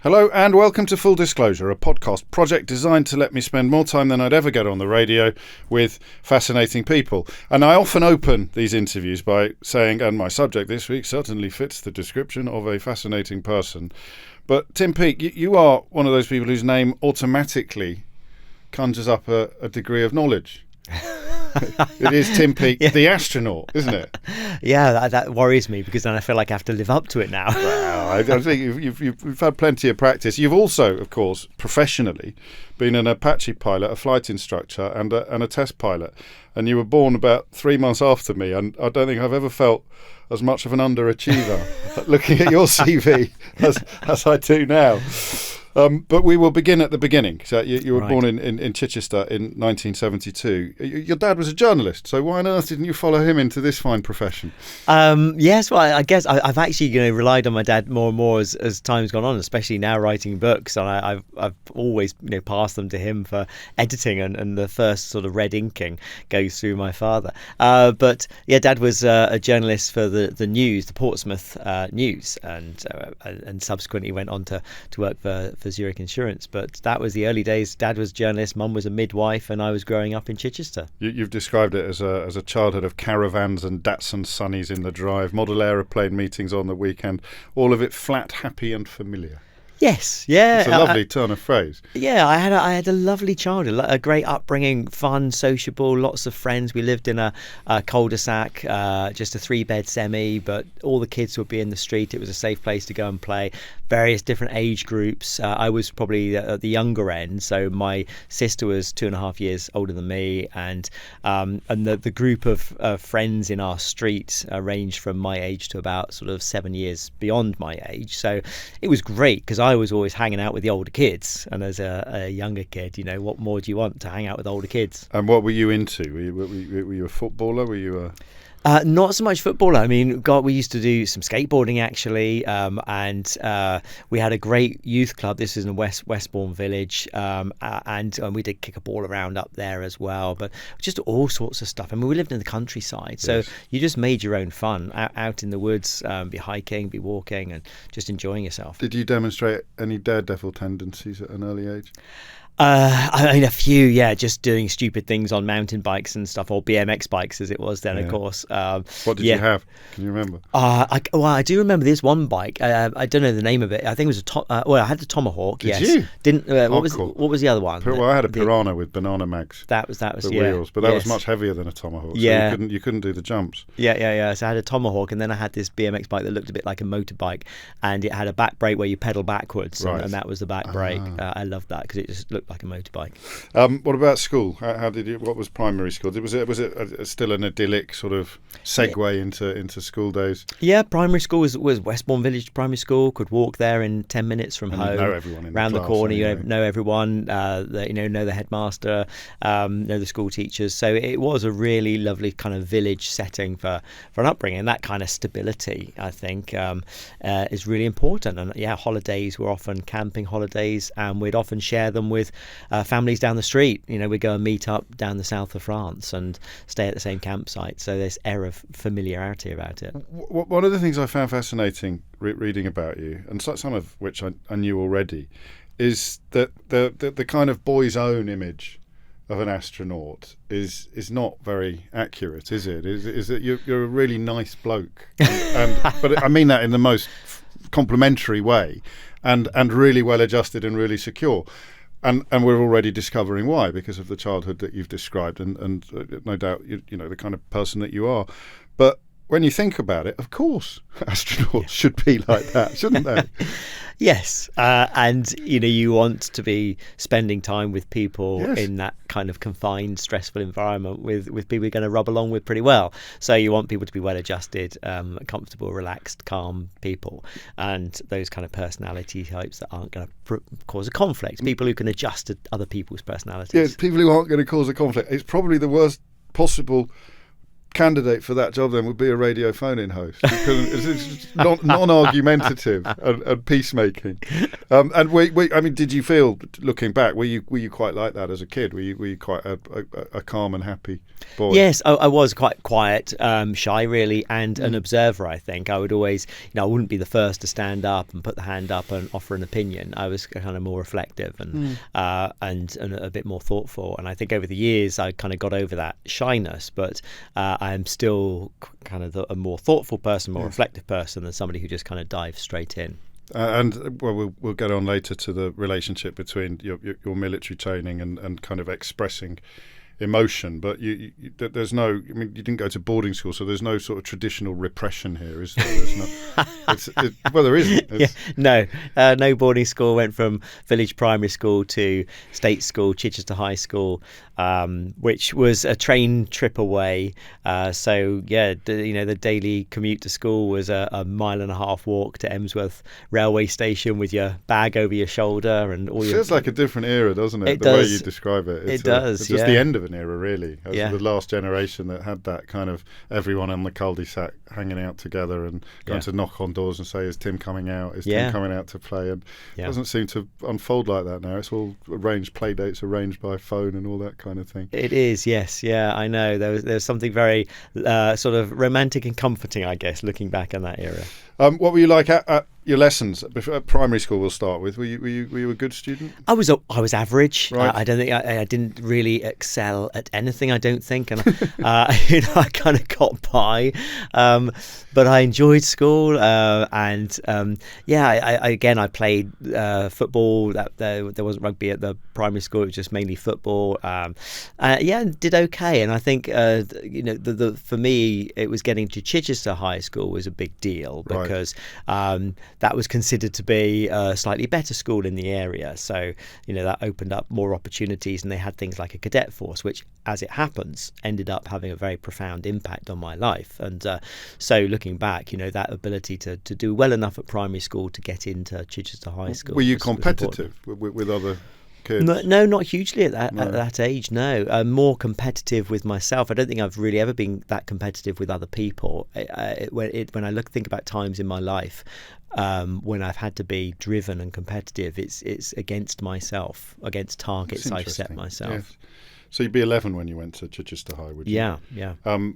Hello and welcome to Full Disclosure, a podcast project designed to let me spend more time than I'd ever get on the radio with fascinating people. And I often open these interviews by saying, and my subject this week certainly fits the description of a fascinating person. But Tim Peake, you are one of those people whose name automatically conjures up a degree of knowledge. It is Tim Peake, the astronaut, isn't it? Yeah, that worries me because then I feel like I have to live up to it now. Well, I think you've had plenty of practice. You've also, of course, professionally been an Apache pilot, a flight instructor and a test pilot. And you were born about 3 months after me. And I don't think I've ever felt as much of an underachiever looking at your CV as I do now. But we will begin at the beginning. So you were born in Chichester in 1972. Your dad was a journalist, so why on earth didn't you follow him into this fine profession? Yes, well, I guess I've actually relied on my dad more and more as time's gone on, especially now writing books. And I've always passed them to him for editing, and the first sort of red inking goes through my father. But yeah, Dad was a journalist for the news, the Portsmouth News, and subsequently went on to work for Zurich Insurance. But that was the early days. Dad was a journalist, Mum was a midwife, and I was growing up in Chichester. You've described it as a childhood of caravans and Datsun Sunnies in the drive, model aeroplane meetings on the weekend, all of it flat, happy and familiar. Yes, yeah. It's a lovely turn of phrase. Yeah, I had a lovely childhood, a great upbringing, fun, sociable, lots of friends. We lived in a cul-de-sac, just a 3-bed semi, but all the kids would be in the street. It was a safe place to go and play. Various different age groups. I was probably at the younger end, so my sister was 2.5 years older than me, and the group of friends in our street ranged from my age to about sort of 7 years beyond my age. So it was great because I was always hanging out with the older kids, and as a younger kid, what more do you want to hang out with older kids? And what were you into? Were you a footballer? Were you a... Not so much footballer. I mean, God, we used to do some skateboarding actually, and we had a great youth club. This is in Westbourne Village, and we did kick a ball around up there as well. But just all sorts of stuff. I mean, we lived in the countryside, so you just made your own fun out in the woods, be hiking, be walking, and just enjoying yourself. Did you demonstrate any daredevil tendencies at an early age? I mean, a few, yeah, just doing stupid things on mountain bikes and stuff, or BMX bikes as it was then, of course. What did you have? Can you remember? I do remember this one bike. I don't know the name of it. I think it was I had the Tomahawk. Did you? Didn't. What was the other one? Well, I had a Piranha with banana mags. That was the wheels, but that was much heavier than a Tomahawk. So you couldn't do the jumps. Yeah. So I had a Tomahawk, and then I had this BMX bike that looked a bit like a motorbike, and it had a back brake where you pedal backwards, and that was the back brake. I loved that because it just looked like a motorbike. What about school? How did you? What was primary school? Was it still an idyllic sort of segue into school days? Yeah, primary school was Westbourne Village Primary School. Could walk there in 10 minutes from home. You know everyone in round the class, corner. anyway. You know everyone. Know the headmaster. Know the school teachers. So it was a really lovely kind of village setting for an upbringing. And that kind of stability, I think, is really important. And holidays were often camping holidays, and we'd often share them with families down the street. We'd go and meet up down the south of France and stay at the same campsite. So there's air of familiarity about it. One of the things I found fascinating reading about you, and some of which I knew already, is that the kind of boy's own image of an astronaut is not very accurate, is it? Is that you're a really nice bloke, but I mean that in the most complimentary way, and really well adjusted and really secure. And we're already discovering why, because of the childhood that you've described, and no doubt the kind of person that you are. But when you think about it, of course, astronauts should be like that, shouldn't they? Yes, and you want to be spending time with people in that kind of confined, stressful environment with people you're going to rub along with pretty well. So you want people to be well-adjusted, comfortable, relaxed, calm people, and those kind of personality types that aren't going to cause a conflict. People who can adjust to other people's personalities. Yes, people who aren't going to cause a conflict. It's probably the worst possible candidate for that job then would be a radio phone-in host. It's non-argumentative and peacemaking. And I mean, did you feel, looking back, were you quite like that as a kid? Were you quite a calm and happy boy? Yes, I was quite quiet, shy really, and an observer. I think I would always, I wouldn't be the first to stand up and put the hand up and offer an opinion. I was kind of more reflective and a bit more thoughtful. And I think over the years I kind of got over that shyness, but I'm still kind of a more thoughtful person, more reflective person than somebody who just kind of dives straight in. And we'll get on later to the relationship between your military training and kind of expressing emotion, but there's no. I mean, you didn't go to boarding school, so there's no sort of traditional repression here, is there? There's not. Well, there isn't. No boarding school. Went from village primary school to state school, Chichester High School, which was a train trip away. The daily commute to school was a 1.5 mile walk to Emsworth railway station with your bag over your shoulder and all. Feels like a different era, doesn't it? The way you describe it. It does. It's just the end of an era, really. As the last generation that had that kind of everyone on the cul-de-sac hanging out together and going to knock on doors and say, "Is Tim coming out? Is Tim coming out to play?" And it doesn't seem to unfold like that now. It's all play dates arranged by phone and all that kind of thing. It is, yes, I know. There's something very sort of romantic and comforting, I guess, looking back on that era. What were you like at your lessons? At primary school, we'll start with. Were you a good student? I was average. Right. I don't think I didn't really excel at anything. I don't think, and I kind of got by. But I enjoyed school, I played football. There wasn't rugby at the primary school. It was just mainly football. Did okay. And I think for me, it was getting to Chichester High School was a big deal because that was considered to be a slightly better school in the area. So that opened up more opportunities, and they had things like a cadet force, which, as it happens, ended up having a very profound impact on my life. And so looking back, that ability to do well enough at primary school to get into Chichester High School. Were you competitive with other kids? No, not hugely at that age, no. More competitive with myself. I don't think I've really ever been that competitive with other people. When I think about times in my life when I've had to be driven and competitive, it's against myself, against targets I've set myself. Yes. So you'd be 11 when you went to Chichester High, would you? Yeah.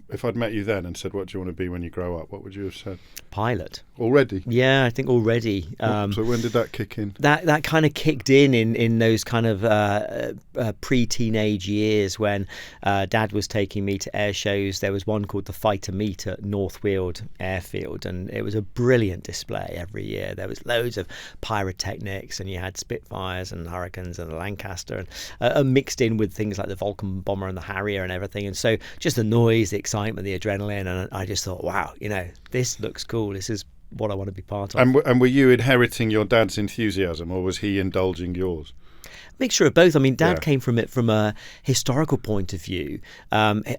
If I'd met you then and said, "What do you want to be when you grow up?" what would you have said? Pilot. Already? Yeah, I think already. So when did that kick in? That kind of kicked in those kind of pre-teenage years when Dad was taking me to air shows. There was one called the Fighter Meet at North Weald Airfield, and it was a brilliant display every year. There was loads of pyrotechnics, and you had Spitfires and Hurricanes and the Lancaster, and mixed in with things like the Vulcan bomber and the Harrier and everything. And so just the noise, the excitement, the adrenaline, and I just thought, wow, this looks cool. This is what I want to be part of. And were you inheriting your dad's enthusiasm, or was he indulging yours? Mixture of both. I mean, Dad came from it from a historical point of view.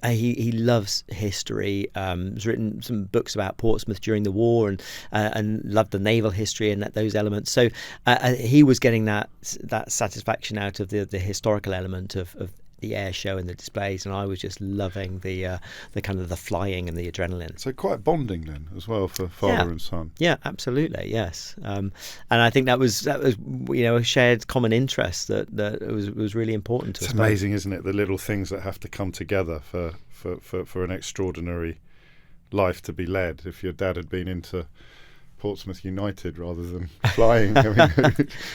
He loves history. Has written some books about Portsmouth during the war, and loved the naval history and those elements. So he was getting that satisfaction out of the historical element of the air show and the displays, and I was just loving the kind of the flying and the adrenaline. So quite bonding then as well for father and son. Yeah, absolutely, yes. And I think that was a shared common interest that was really important to us. It's amazing, isn't it? The little things that have to come together for an extraordinary life to be led. If your dad had been into Portsmouth United rather than flying,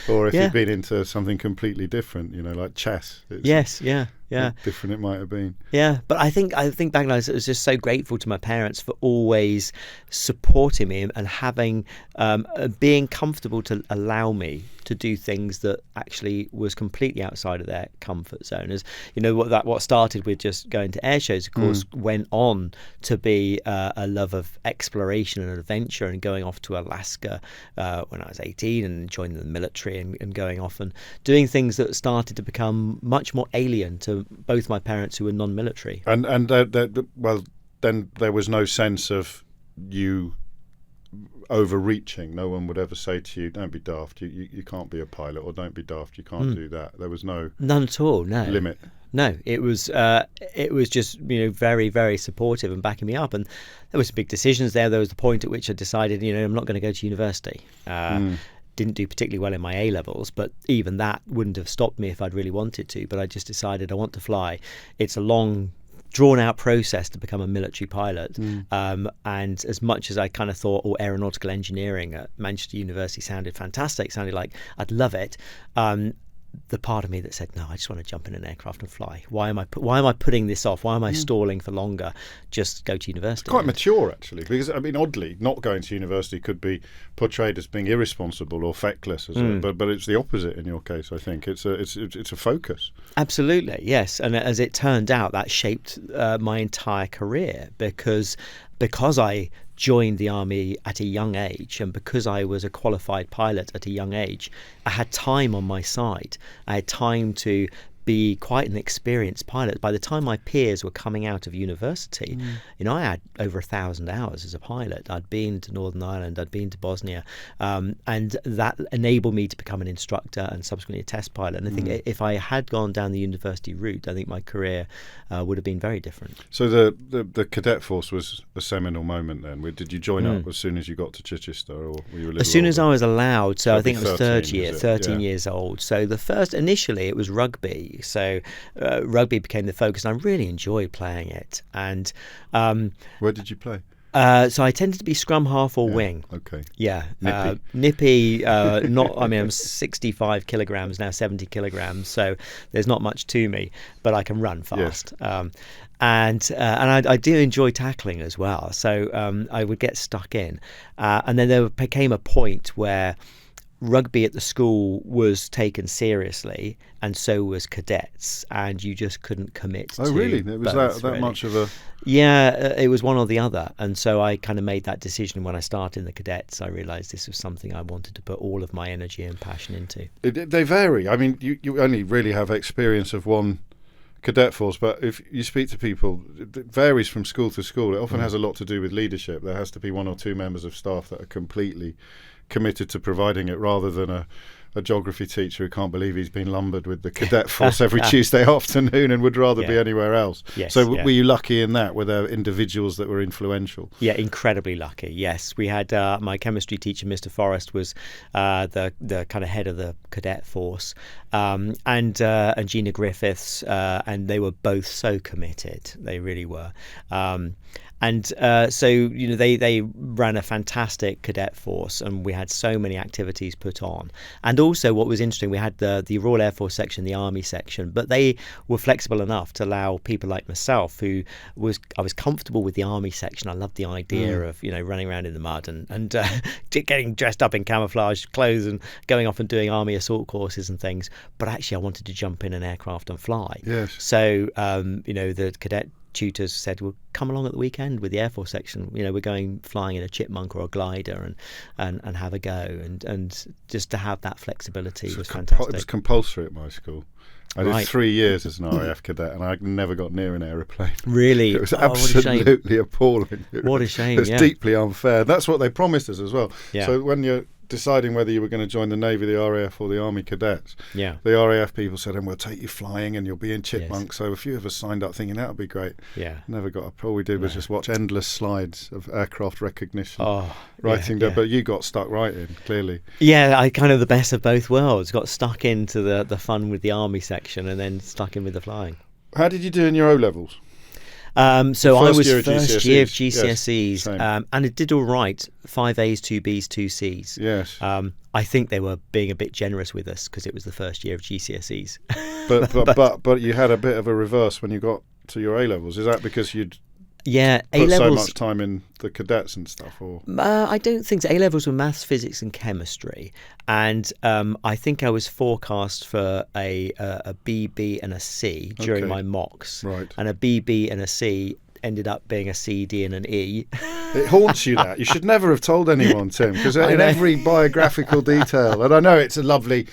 or if you'd been into something completely different, like chess. Different it might have been. Yeah, but I think back now, I was just so grateful to my parents for always supporting me and having being comfortable to allow me to do things that actually was completely outside of their comfort zone. As what started with just going to air shows, of course, went on to be a love of exploration and adventure, and going off to Alaska when I was 18 and joining the military and going off and doing things that started to become much more alien to both my parents, who were non-military. And then there was no sense of you overreaching. No one would ever say to you, don't be daft, you can't be a pilot, or don't be daft, you can't do that. There was none at all, no limit. No, it was just very, very supportive and backing me up. And there were some big decisions there. There was the point at which I decided, I'm not going to go to university. Didn't do particularly well in my A levels, but even that wouldn't have stopped me if I'd really wanted to. But I just decided I want to fly. It's a long, drawn-out process to become a military pilot. And as much as I kind of thought, aeronautical engineering at Manchester University sounded fantastic, sounded like I'd love it. The part of me that said, no, I just want to jump in an aircraft and fly. Why am I putting this off? Why am I stalling for longer? Just go to university. It's quite mature, actually, because oddly, not going to university could be portrayed as being irresponsible or feckless, but it's the opposite in your case. I think it's a focus. Absolutely, yes. And as it turned out, that shaped my entire career because I joined the army at a young age, and because I was a qualified pilot at a young age, I had time on my side. I had time to be quite an experienced pilot. By the time my peers were coming out of university, I had over 1,000 hours as a pilot. I'd been to Northern Ireland, I'd been to Bosnia, and that enabled me to become an instructor and subsequently a test pilot. And I think if I had gone down the university route, I think my career would have been very different. So the Cadet Force was a seminal moment then. Did you join up as soon as you got to Chichester, or were you a little as soon older? as I was allowed? So I think it was 13 yeah. years old. So initially it was rugby. So rugby became the focus, and I really enjoyed playing it. And where did you play? So I tended to be scrum half or wing. Okay. Yeah. Nippy. I'm 65 kilograms now, 70 kilograms. So there's not much to me, but I can run fast. Yes. And I do enjoy tackling as well. So I would get stuck in. And then there became a point where rugby at the school was taken seriously, and so was cadets, and you just couldn't commit to really? It was both, that really. much of a... Yeah, it was one or the other. And so I kind of made that decision when I started in the cadets. I realised this was something I wanted to put all of my energy and passion into. They vary. I mean, you only really have experience of one cadet force, but if you speak to people, it varies from school to school. It often has a lot to do with leadership. There has to be one or two members of staff that are completely committed to providing it, rather than a geography teacher who can't believe he's been lumbered with the cadet force every Tuesday afternoon and would rather be anywhere else. Yes, so were you lucky in that? Were there individuals that were influential? Yeah, incredibly lucky. Yes, we had my chemistry teacher, Mr. Forrest, was the kind of head of the cadet force, and Gina Griffiths, and they were both so committed. They really were. And so they ran a fantastic cadet force, and we had so many activities put on. And also, what was interesting, we had the Royal Air Force section, the Army section, but they were flexible enough to allow people like myself, I was comfortable with the Army section. I loved the idea of running around in the mud and getting dressed up in camouflage clothes and going off and doing Army assault courses and things. But actually, I wanted to jump in an aircraft and fly. Yes. So the cadet tutors said, well, come along at the weekend with the Air Force section. We're going flying in a Chipmunk or a glider and have a go. And just to have that flexibility was fantastic. It was compulsory at my school. I did 3 years as an RAF cadet, and I never got near an aeroplane. Really? It was absolutely appalling. What a shame. It's deeply unfair. That's what they promised us as well. Yeah. So when you're deciding whether you were going to join the Navy, the RAF or the Army Cadets, the RAF people said, and we'll take you flying and you'll be in Chipmunk. Yes. So a few of us signed up thinking that would be great. Yeah. Never got up. All we did was just watch endless slides of aircraft recognition, writing down. But you got stuck right in, clearly. Yeah, I kind of the best of both worlds. Got stuck into the fun with the Army section and then stuck in with the flying. How did you do in your O-levels? So I was first year of GCSEs, yes, and it did all right. 5 A's, 2 B's, 2 C's. Yes. I think they were being a bit generous with us because it was the first year of GCSEs. But you had a bit of a reverse when you got to your A-levels. Is that because you'd put A-levels, so much time in the cadets and stuff? Or I don't think so. A-levels were maths, physics and chemistry, and I think I was forecast for a BB and a C during my mocks. Right. And a BB and a C ended up being a C, D and an E. It haunts you, that. You should never have told anyone, Tim, because in every biographical detail, and I know it's a lovely,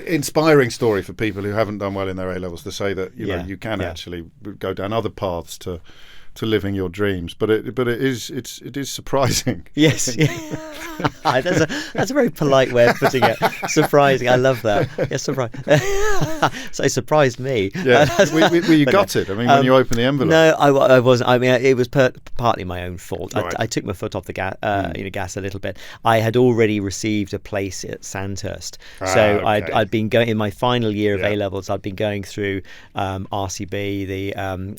inspiring story for people who haven't done well in their A-levels to say that you can actually go down other paths to living your dreams, but it is surprising. Yes, that's a very polite way of putting it. Surprising, I love that. Yeah, surprise. So it surprised me. Yeah, were you gutted? I mean, when you opened the envelope. No, I wasn't. I mean, it was partly my own fault. Right. I took my foot off the gas a little bit. I had already received a place at Sandhurst, so okay. I'd been going in my final year of Yeah. A levels. I'd been going through RCB,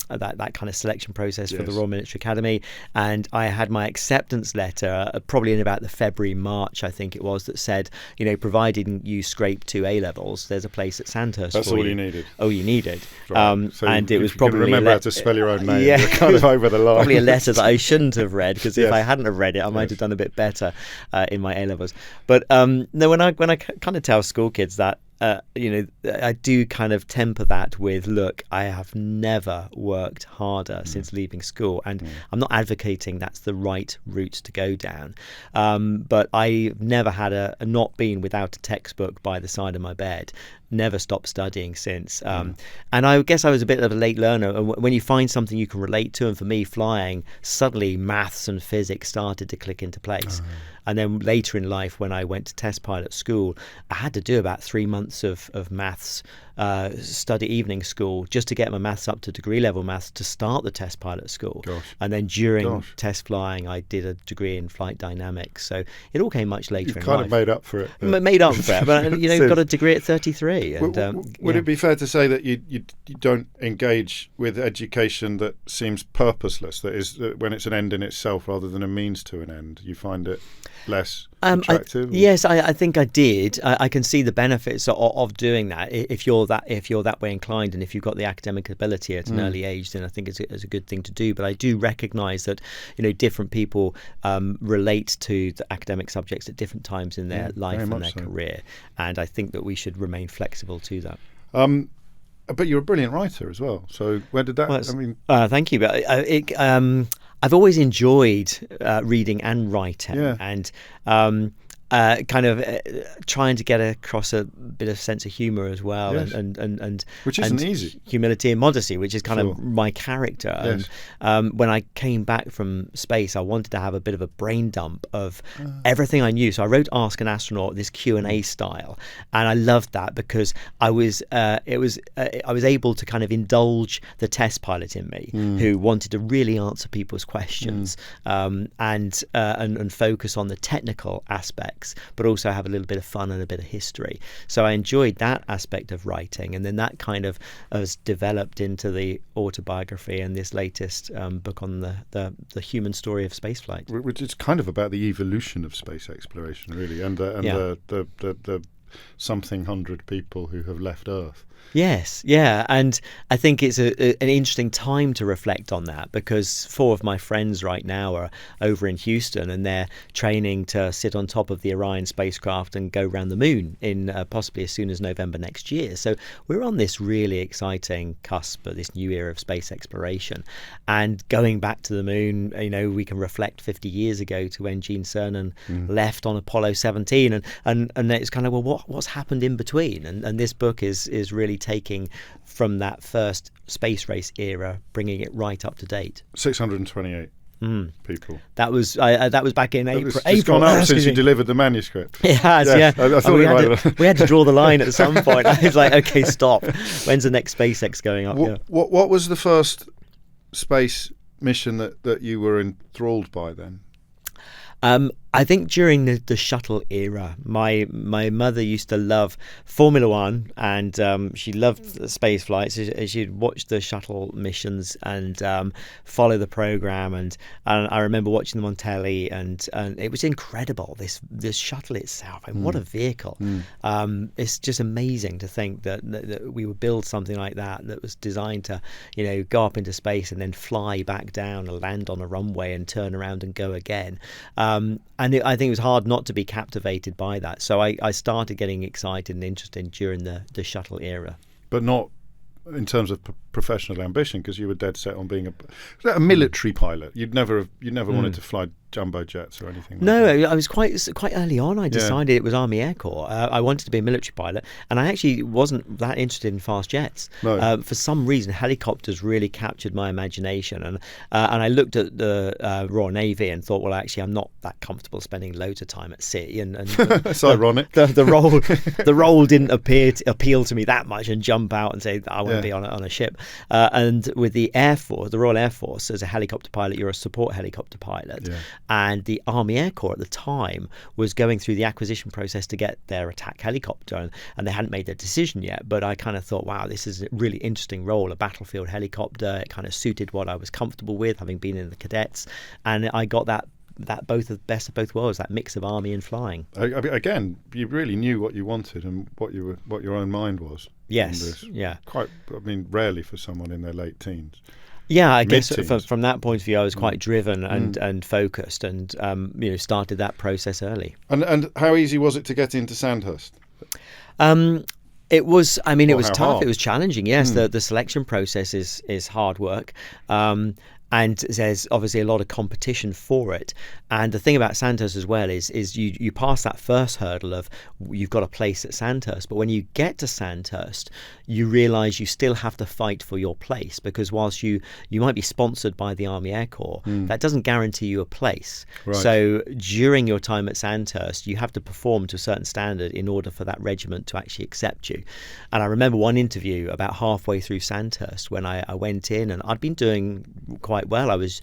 that kind of selection process for the Yes. Royal Military Academy, and I had my acceptance letter probably in about the February-March, I think it was, that said, provided you scrape 2 A levels, there's a place at Sandhurst. That's for all you needed. Oh, you needed. Right. So and you, it was if you probably can remember how to spell your own name. Yeah, You're kind of over the line. probably a letter that I shouldn't have read, because if Yes. I hadn't have read it, I might Yes. have done a bit better in my A levels. But no, when I kind of tell school kids that, I do kind of temper that with, look, I have never worked harder since leaving school, and I'm not advocating that's the right route to go down, but I've never had not been without a textbook by the side of my bed. Never stopped studying since. And I guess I was a bit of a late learner. And when you find something you can relate to, and for me, flying, suddenly maths and physics started to click into place. And then later in life, when I went to test pilot school, I had to do about 3 months of maths study evening school just to get my maths up to degree level maths to start the test pilot school. Gosh. And then during test flying, I did a degree in flight dynamics. So it all came much later You've in kind life. of made up for it. Made up for it, but got a degree at 33. And, would it be fair to say that you don't engage with education that seems purposeless, that is when it's an end in itself rather than a means to an end? You find it less attractive? Yes, I think I did. I can see the benefits of doing that. If you're that way inclined, and if you've got the academic ability at an early age, then I think it's a good thing to do. But I do recognise that different people relate to the academic subjects at different times in their life and their career, and I think that we should remain flexible to that. But you're a brilliant writer as well. So where did that? Thank you. But I've always enjoyed reading and writing, and kind of trying to get across a bit of sense of humour as well, and which isn't easy. Humility and modesty, which is kind of my character. Yes. And when I came back from space, I wanted to have a bit of a brain dump of everything I knew. So I wrote Ask an Astronaut, this Q&A style, and I loved that because I was able to kind of indulge the test pilot in me, who wanted to really answer people's questions, and focus on the technical aspects, but also have a little bit of fun and a bit of history. So I enjoyed that aspect of writing, and then that kind of has developed into the autobiography and this latest book on the human story of spaceflight, which is kind of about the evolution of space exploration, really, and the something 100 people who have left Earth. Yes, yeah, and I think it's an interesting time to reflect on that, because 4 of my friends right now are over in Houston, and they're training to sit on top of the Orion spacecraft and go around the moon in possibly as soon as November next year. So we're on this really exciting cusp of this new era of space exploration, and going back to the moon, we can reflect 50 years ago to when Gene Cernan left on Apollo 17, and it's kind of, well, what's happened in between, and this book is really taking from that first space race era, bringing it right up to date. 628 people. That was back in April. It's gone up since you delivered the manuscript. It has, yes, yeah. I thought we had to draw the line at some point. I was like, okay, stop. When's the next SpaceX going up? What was the first space mission that you were enthralled by then? I think during the shuttle era, my mother used to love Formula One, and she loved space flights. She'd watch the shuttle missions and follow the program, and I remember watching them on telly, and it was incredible. This shuttle itself, and what a vehicle! It's just amazing to think that we would build something like that was designed to, go up into space and then fly back down and land on a runway and turn around and go again. And I think it was hard not to be captivated by that. So I started getting excited and interested during the shuttle era. But not in terms of professional ambition, because you were dead set on being a military pilot. You never wanted to fly jumbo jets or anything like No, that. I was quite early on. I decided it was Army Air Corps. I wanted to be a military pilot, and I actually wasn't that interested in fast jets. No. For some reason, helicopters really captured my imagination, and I looked at the Royal Navy and thought, well, actually, I'm not that comfortable spending loads of time at sea. And That's ironic. The role didn't appeal to me that much and jump out and say that I want to be on a ship. And with the Air Force, the Royal Air Force, as a helicopter pilot, you're a support helicopter pilot. Yeah. And the Army Air Corps at the time was going through the acquisition process to get their attack helicopter, and they hadn't made their decision yet. But I kind of thought, wow, this is a really interesting role, a battlefield helicopter. It kind of suited what I was comfortable with, having been in the cadets. And I got that best of both worlds, that mix of army and flying. Again, you really knew what you wanted and what your own mind was. Yes, yeah. Rarely for someone in their late teens. Yeah, I guess Mid-teens. from that point of view, I was quite driven and focused, and started that process early. And how easy was it to get into Sandhurst? It was. I mean, it was tough. hard? It was challenging. Yes, the selection process is hard work. And there's obviously a lot of competition for it. And the thing about Sandhurst as well is you pass that first hurdle of you've got a place at Sandhurst, but when you get to Sandhurst, you realise you still have to fight for your place, because whilst you might be sponsored by the Army Air Corps, that doesn't guarantee you a place. Right. So during your time at Sandhurst, you have to perform to a certain standard in order for that regiment to actually accept you. And I remember one interview about halfway through Sandhurst when I went in, and I'd been doing quite well. I was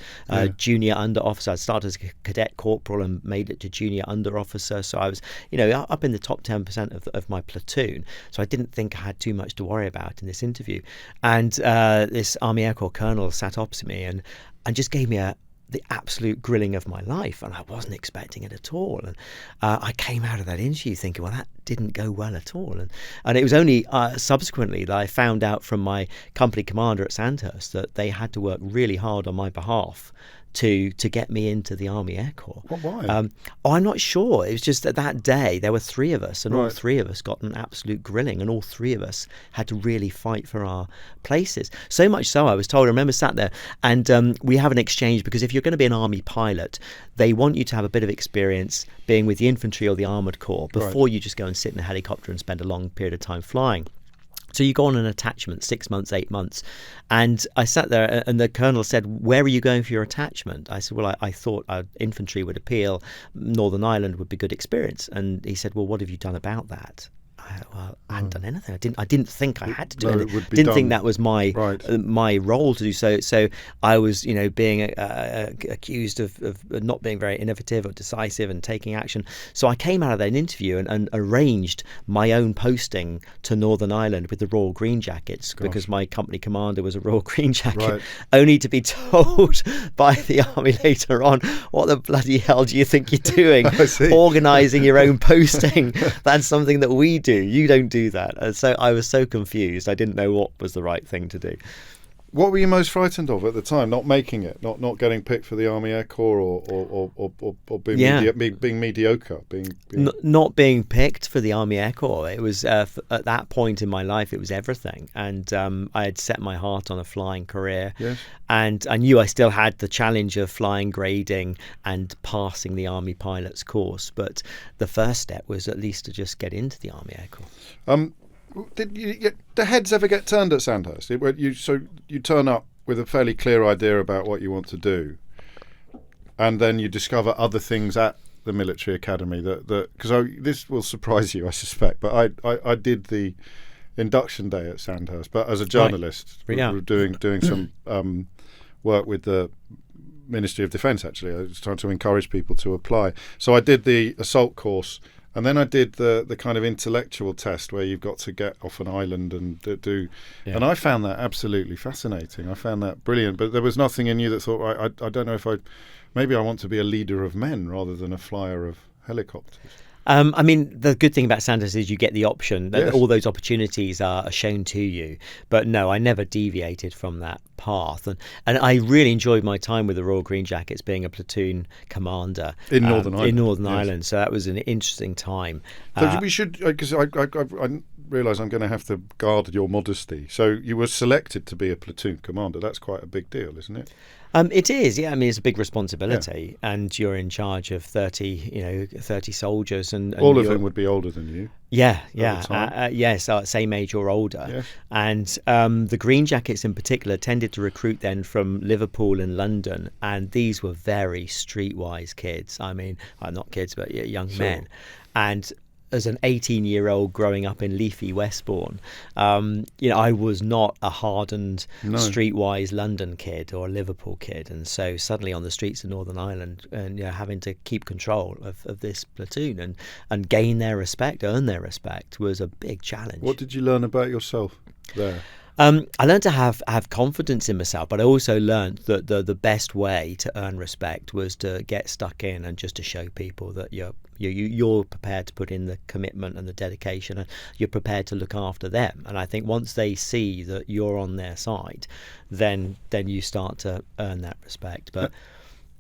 junior under officer. I started as a cadet corporal and made it to junior under officer. So I was, up in the top 10% of my platoon. So I didn't think I had too much to worry about in this interview. And this Army Air Corps colonel sat opposite me and just gave me the absolute grilling of my life, and I wasn't expecting it at all. And I came out of that interview thinking, well, that didn't go well at all. And it was only subsequently that I found out from my company commander at Sandhurst that they had to work really hard on my behalf to get me into the Army Air Corps. Well, why? I'm not sure. It was just that day there were three of us, and all Right. three of us got an absolute grilling, and all three of us had to really fight for our places. So much so, I was told, I remember sat there, and we have an exchange, because if you're going to be an Army pilot, they want you to have a bit of experience being with the infantry or the Armoured Corps before you just go and sit in a helicopter and spend a long period of time flying. So you go on an attachment, 6 months, 8 months. And I sat there, and the colonel said, where are you going for your attachment? I said, well, I thought our infantry would appeal. Northern Ireland would be good experience. And he said, well, what have you done about that? I hadn't done anything. I didn't think I had to do anything. Didn't think that was my role to do so. So I was, being accused of not being very innovative or decisive and taking action. So I came out of that interview and arranged my own posting to Northern Ireland with the Royal Green Jackets, because my company commander was a Royal Green Jacket, only to be told by the army later on, what the bloody hell do you think you're doing? Organising your own posting. That's something that we do. You don't do that. And so I was so confused. I didn't know what was the right thing to do. What were you most frightened of at the time? Not making it, not getting picked for the Army Air Corps, or being mediocre, not being picked for the Army Air Corps. It was at that point in my life, it was everything, and I had set my heart on a flying career, and I knew I still had the challenge of flying grading and passing the Army pilot's course. But the first step was at least to just get into the Army Air Corps. Did the heads ever get turned at Sandhurst? You turn up with a fairly clear idea about what you want to do, and then you discover other things at the military academy that because this will surprise you, I suspect, but I did the induction day at Sandhurst, but as a journalist, we were doing some work with the Ministry of Defence. Actually, I was trying to encourage people to apply, so I did the assault course. And then I did the kind of intellectual test where you've got to get off an island and do. Yeah. And I found that absolutely fascinating. I found that brilliant. But there was nothing in you that thought, I don't know if maybe I want to be a leader of men rather than a flyer of helicopters. I mean, the good thing about Sandhurst is you get the option that all those opportunities are shown to you. But no, I never deviated from that path. And I really enjoyed my time with the Royal Green Jackets, being a platoon commander in Northern Ireland. Ireland. So that was an interesting time. So we should, because realise I'm going to have to guard your modesty. So you were selected to be a platoon commander. That's quite a big deal, isn't it? It is, yeah. I mean, it's a big responsibility, and you're in charge of 30 soldiers, and all of them would be older than you. Yeah, same age or older. Yes. And the Green Jackets in particular tended to recruit then from Liverpool and London, and these were very streetwise kids. I mean, not kids, but young men. And as an 18-year-old growing up in leafy Westbourne, I was not a hardened, streetwise London kid or a Liverpool kid, and so suddenly on the streets of Northern Ireland, and having to keep control of this platoon and gain their respect, earn their respect, was a big challenge. What did you learn about yourself there? I learned to have confidence in myself, but I also learned that the best way to earn respect was to get stuck in and just to show people that you're prepared to put in the commitment and the dedication, and you're prepared to look after them. And I think once they see that you're on their side, then you start to earn that respect. But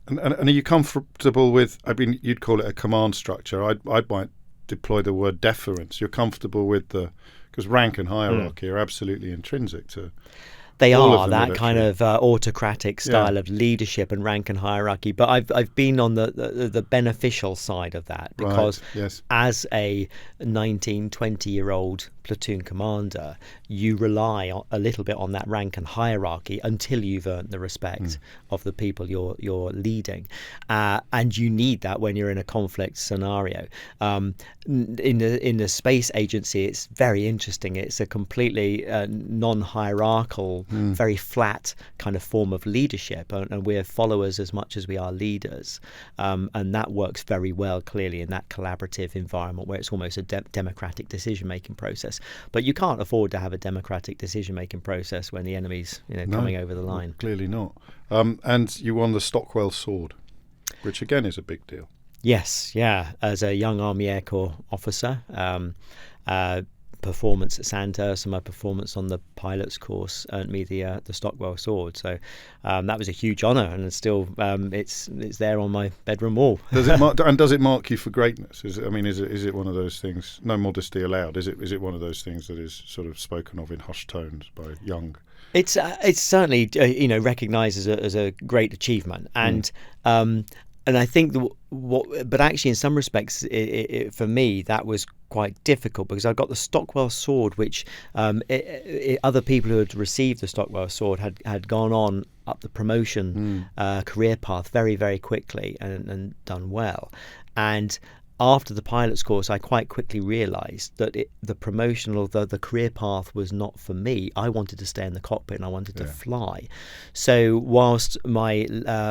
and are you comfortable with? I mean, you'd call it a command structure. I might deploy the word deference. You're comfortable with because rank and hierarchy are absolutely intrinsic to. They are that kind of autocratic style of leadership and rank and hierarchy. But I've been on the beneficial side of that, because as a 19, 20-year-old platoon commander, you rely a little bit on that rank and hierarchy until you've earned the respect of the people you're leading, and you need that when you're in a conflict scenario. In the space agency, it's very interesting. It's a completely non-hierarchical, very flat kind of form of leadership, and we're followers as much as we are leaders, and that works very well clearly in that collaborative environment where it's almost a democratic decision-making process. But you can't afford to have a democratic decision-making process when the enemy's coming over the line. Clearly not. And you won the Stockwell Sword, which again is a big deal. Yes, yeah. As a young Army Air Corps officer, performance at Sandhurst and my performance on the pilot's course earned me the Stockwell Sword. So that was a huge honour, and it's still it's there on my bedroom wall. Does it mark you for greatness? Is it one of those things? No modesty allowed. Is it one of those things that is sort of spoken of in hushed tones by young? It's certainly recognised as a great achievement, and I think but actually in some respects, for me, that was quite difficult, because I got the Stockwell Sword, which other people who had received the Stockwell Sword had gone on up the promotion career path very, very quickly and done well. And after the pilot's course, I quite quickly realised that the promotional, the career path was not for me. I wanted to stay in the cockpit and I wanted to fly. So whilst my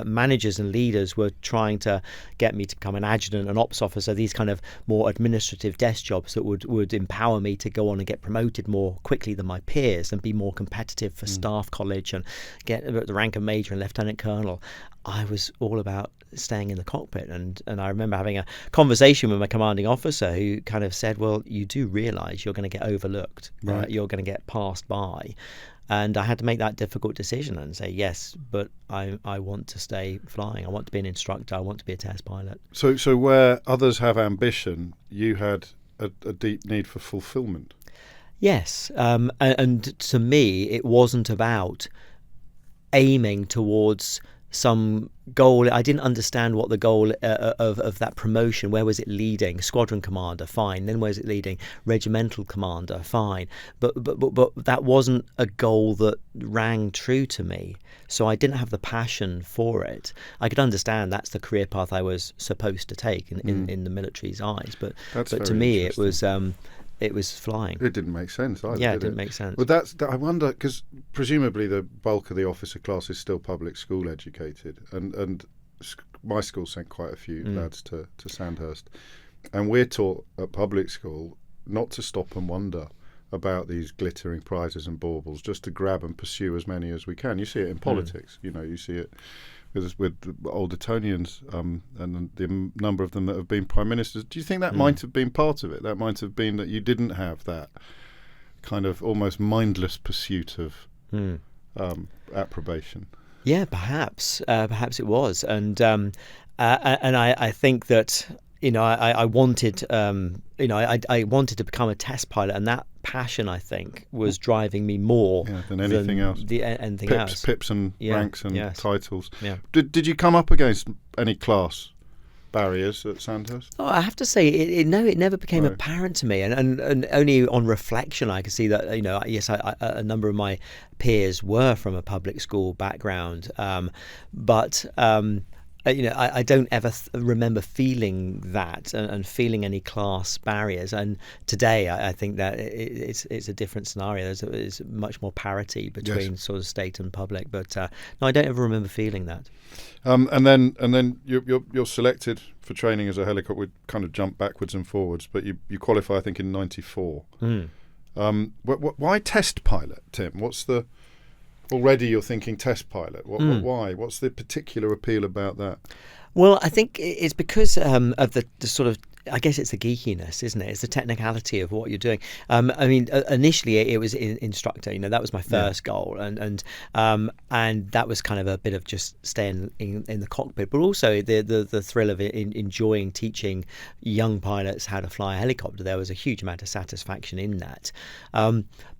managers and leaders were trying to get me to become an adjutant, an ops officer, these kind of more administrative desk jobs that would empower me to go on and get promoted more quickly than my peers and be more competitive for staff college and get the rank of major and lieutenant colonel, I was all about staying in the cockpit. And I remember having a conversation with my commanding officer who kind of said, well, you do realise you're going to get overlooked, you're going to get passed by. And I had to make that difficult decision and say, yes, but I want to stay flying. I want to be an instructor. I want to be a test pilot. So where others have ambition, you had a deep need for fulfilment. Yes. And to me, it wasn't about aiming towards some goal. I didn't understand what the goal of that promotion, where was it leading? Squadron commander, fine. Then where's it leading? Regimental commander, fine. But that wasn't a goal that rang true to me. So I didn't have the passion for it. I could understand that's the career path I was supposed to take in the military's eyes. But to me, it was flying. It didn't make sense either. Yeah, it didn't make sense. But I wonder, because presumably the bulk of the officer class is still public school educated, and my school sent quite a few lads to Sandhurst, and we're taught at public school not to stop and wonder about these glittering prizes and baubles, just to grab and pursue as many as we can. You see it in politics. You see it with the old Etonians and the number of them that have been prime ministers. Do you think that might have been part of it? That might have been that you didn't have that kind of almost mindless pursuit of approbation. Yeah, perhaps it was, and I think that I wanted, I wanted to become a test pilot, and that passion, I think, was driving me more than anything else. Anything else. Pips and ranks and titles. Yeah. Did you come up against any class barriers at Sandhurst? Oh, I have to say, it never became apparent to me, and only on reflection I could see that, yes, a number of my peers were from a public school background, but I don't ever remember feeling that and feeling any class barriers. And today, I think that it's a different scenario. There's much more parity between sort of state and public. But no, I don't ever remember feeling that. And then you're selected for training as a helicopter. We kind of jump backwards and forwards, but you qualify, I think, in '94. Why test pilot, Tim? What's the Already you're thinking test pilot. Why? What's the particular appeal about that? Well, I think it's because of the sort of, I guess it's the geekiness, isn't it? It's the technicality of what you're doing. I mean, initially it was instructor. That was my first goal, and that was kind of a bit of just staying in the cockpit, but also the thrill of enjoying teaching young pilots how to fly a helicopter. There was a huge amount of satisfaction in that.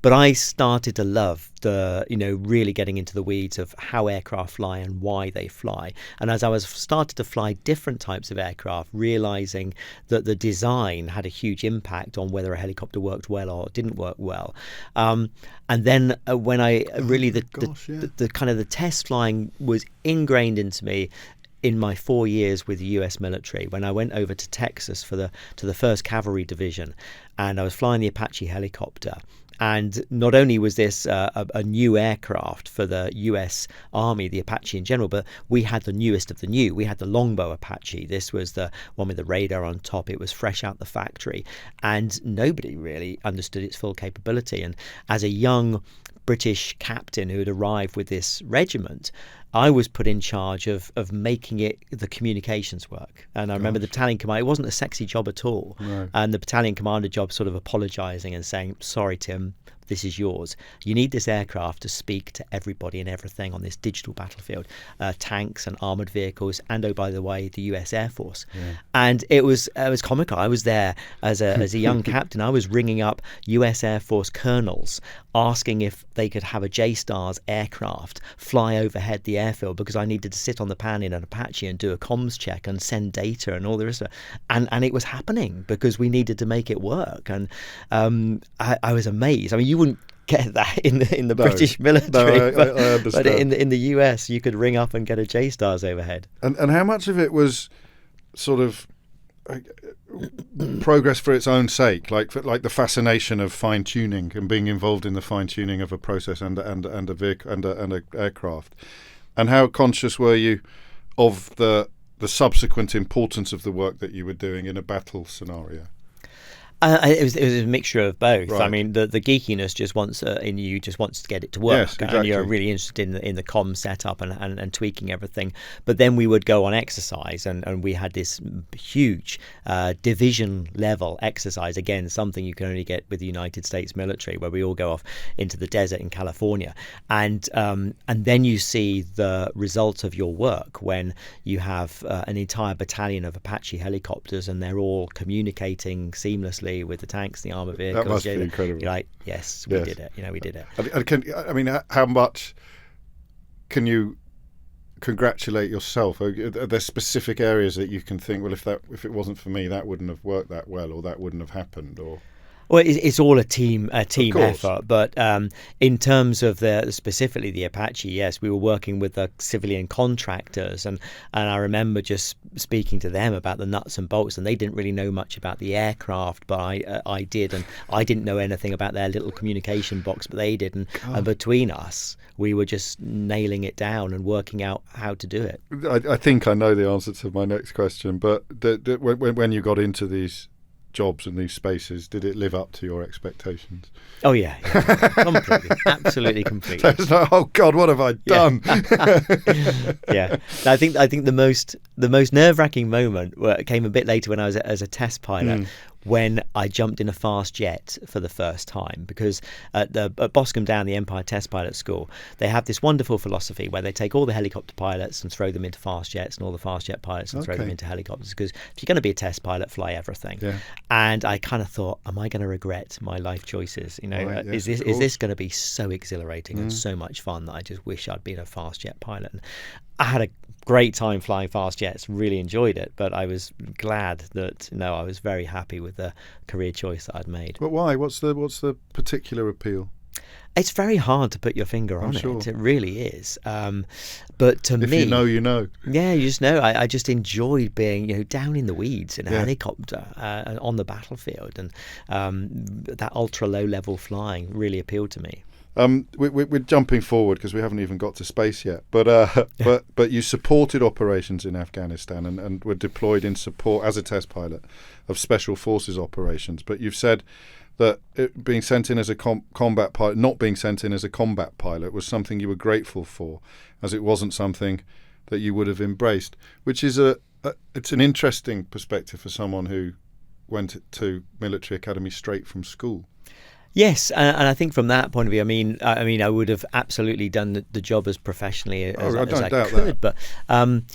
But I started to love really getting into the weeds of how aircraft fly and why they fly. And as I was started to fly different types of aircraft, realizing that the design had a huge impact on whether a helicopter worked well or didn't work well. And then when I really, the kind of the test flying was ingrained into me in my 4 years with the US military, when I went over to Texas to the 1st Cavalry Division, and I was flying the Apache helicopter. And not only was this a new aircraft for the US Army, the Apache in general, but we had the newest of the new. We had the Longbow Apache. This was the one with the radar on top. It was fresh out the factory, and nobody really understood its full capability. And as a young British captain who had arrived with this regiment, I was put in charge of making the communications work. And I remember the battalion commander, it wasn't a sexy job at all. No. And the battalion commander job sort of apologising and saying, sorry, Tim, this is yours. You need this aircraft to speak to everybody and everything on this digital battlefield, tanks and armoured vehicles, and oh, by the way, the US Air Force. Yeah. And it was comical. I was there as a young captain. I was ringing up US Air Force colonels asking if they could have a J-Stars aircraft fly overhead the airfield, because I needed to sit on the pan in an Apache and do a comms check and send data and all the rest of it. And it was happening because we needed to make it work. And I was amazed. I mean, you wouldn't get that in the British military, I understand. But in the US, you could ring up and get a J-Stars overhead. And how much of it was sort of progress for its own sake, like the fascination of fine tuning and being involved in the fine tuning of a process and a vehicle and a aircraft, and how conscious were you of the subsequent importance of the work that you were doing in a battle scenario? It was a mixture of both. Right. I mean, the geekiness just wants in you just wants to get it to work, yes, exactly. And you're really interested in the comm setup and tweaking everything. But then we would go on exercise, and we had this huge division level exercise. Again, something you can only get with the United States military, where we all go off into the desert in California, and then you see the result of your work when you have an entire battalion of Apache helicopters, and they're all communicating seamlessly with the tanks, the armored vehicles. That must be incredible. You're like, yes, we did it. We did it. How much can you congratulate yourself? Are there specific areas that you can think, well, if it wasn't for me, that wouldn't have worked that well, or that wouldn't have happened, or? Well, it's all a team effort, but in terms of specifically the Apache, yes, we were working with the civilian contractors, and I remember just speaking to them about the nuts and bolts, and they didn't really know much about the aircraft, but I did, and I didn't know anything about their little communication box, but they did, and between us, we were just nailing it down and working out how to do it. I think I know the answer to my next question, but when you got into these jobs and these spaces, did it live up to your expectations? Oh yeah. Completely, absolutely, completely. It's like, oh God, what have I done? Yeah. I think the most nerve-wracking moment came a bit later when I was as a test pilot. when I jumped in a fast jet for the first time, because at Boscombe Down, the Empire Test Pilot School, they have this wonderful philosophy where they take all the helicopter pilots and throw them into fast jets, and all the fast jet pilots and throw them into helicopters, because if you're going to be a test pilot, fly everything. Yeah. And I kind of thought, am I going to regret my life choices? Right, yes, is this going to be so exhilarating and so much fun that I just wish I'd been a fast jet pilot? And I had a great time flying fast jets, really enjoyed it, but I was glad that I was very happy with the career choice that I'd made. But why? What's the particular appeal? It's very hard to put your finger on sure. it. It really is. But to if me, you know. Yeah, you just know. I just enjoyed being, down in the weeds in a helicopter on the battlefield, and that ultra low level flying really appealed to me. We're jumping forward because we haven't even got to space yet. But but you supported operations in Afghanistan and were deployed in support as a test pilot of special forces operations. But you've said that being sent in as a combat pilot, not being sent in as a combat pilot, was something you were grateful for, as it wasn't something that you would have embraced. Which is it's an interesting perspective for someone who went to military academy straight from school. Yes, and I think from that point of view, I mean, I would have absolutely done the job as professionally as I could, but and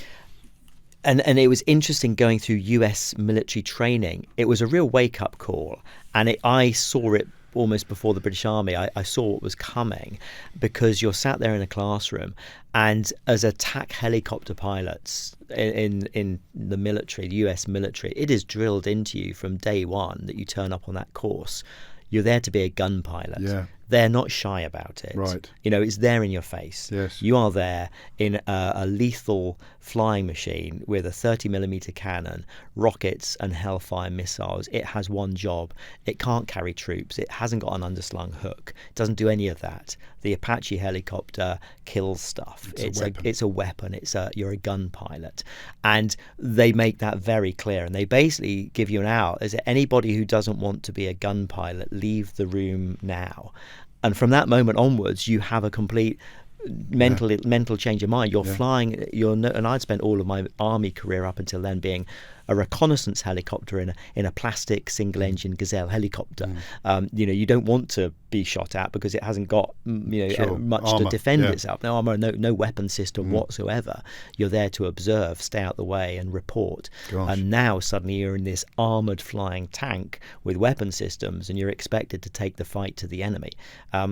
it was interesting going through US military training. It was a real wake-up call, and I saw it almost before the British Army. I saw what was coming, because you're sat there in a classroom, and as attack helicopter pilots in the military, the US military, it is drilled into you from day one that you turn up on that course. You're there to be a gun pilot. Yeah. They're not shy about it. Right. It's there in your face. Yes. You are there in a lethal flying machine with a 30mm cannon, rockets and Hellfire missiles. It has one job. It can't carry troops. It hasn't got an underslung hook. It doesn't do any of that. The Apache helicopter kills stuff. It's a weapon. You're a gun pilot. And they make that very clear. And they basically give you an out. Is it anybody who doesn't want to be a gun pilot, leave the room now? And from that moment onwards, you have a complete mental change of mind. You're flying. And I'd spent all of my army career up until then being a reconnaissance helicopter in a plastic single-engine Gazelle helicopter. You don't want to be shot at because it hasn't got much armor to defend itself. No armor, no weapon system whatsoever. You're there to observe, stay out the way, and report. Gosh. And now suddenly you're in this armored flying tank with weapon systems, and you're expected to take the fight to the enemy.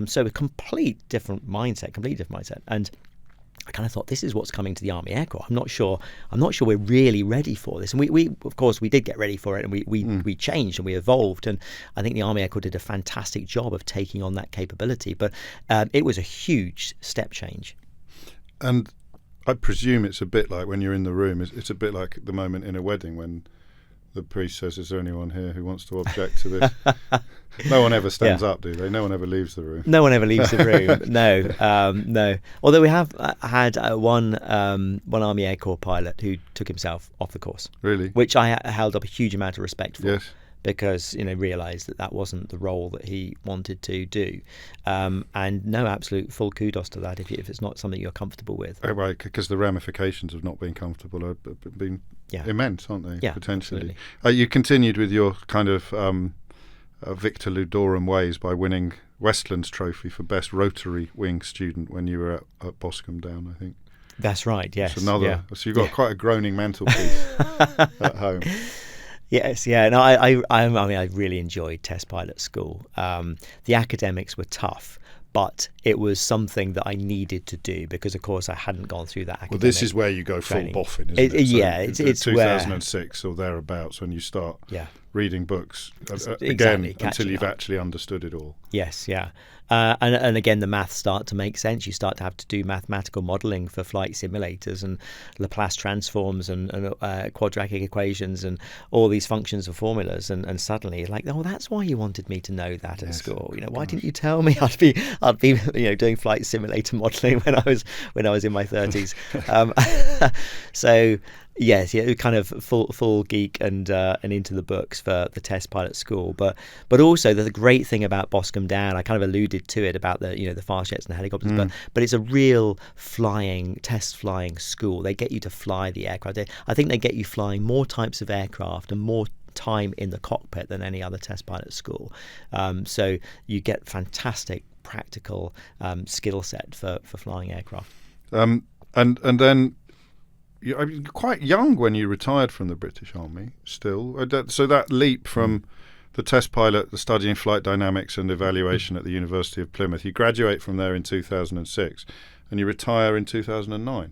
So a complete different mindset. And I kind of thought, this is what's coming to the Army Air Corps. I'm not sure we're really ready for this. And we of course we did get ready for it, and we changed and we evolved, and I think the Army Air Corps did a fantastic job of taking on that capability. But it was a huge step change. And I presume it's a bit like when you're in the room, it's a bit like the moment in a wedding when the priest says, "Is there anyone here who wants to object to this?" No one ever stands up, do they? No one ever leaves the room. No one ever leaves the room. No. Although we have had one Army Air Corps pilot who took himself off the course. Really? Which I held up a huge amount of respect for. Yes. Because realised that wasn't the role that he wanted to do, and no, absolute full kudos to that if it's not something you're comfortable with. Oh, right, because the ramifications of not being comfortable have been immense, aren't they? Yeah, potentially. You continued with your kind of Victor Ludorum ways by winning Westlands Trophy for best rotary wing student when you were at Boscombe Down, I think. That's right. Yes. So you've got quite a groaning mantelpiece at home. Yes, yeah. No, I really enjoyed test pilot school. The academics were tough, but it was something that I needed to do because, of course, I hadn't gone through that academic. Well, this is where you go training. Full boffin, isn't it? So it's 2006 or thereabouts when you start reading books again until you've actually understood it all. Yes, yeah. And again, the maths start to make sense. You start to have to do mathematical modelling for flight simulators and Laplace transforms and quadratic equations and all these functions and formulas. And suddenly you're like, oh, that's why you wanted me to know that at school. Why didn't you tell me I'd be doing flight simulator modelling when I was in my 30s. So yes, kind of full geek and into the books for the test pilot school, but also the great thing about Boscombe Down, I kind of alluded to it about the fast jets and the helicopters, but it's a real test flying school. They get you to fly the aircraft. I think they get you flying more types of aircraft and more time in the cockpit than any other test pilot school. So you get fantastic practical skill set for flying aircraft. And then you're quite young when you retired from the British Army still. So that leap from the test pilot, the studying flight dynamics and evaluation at the University of Plymouth, you graduate from there in 2006 and you retire in 2009.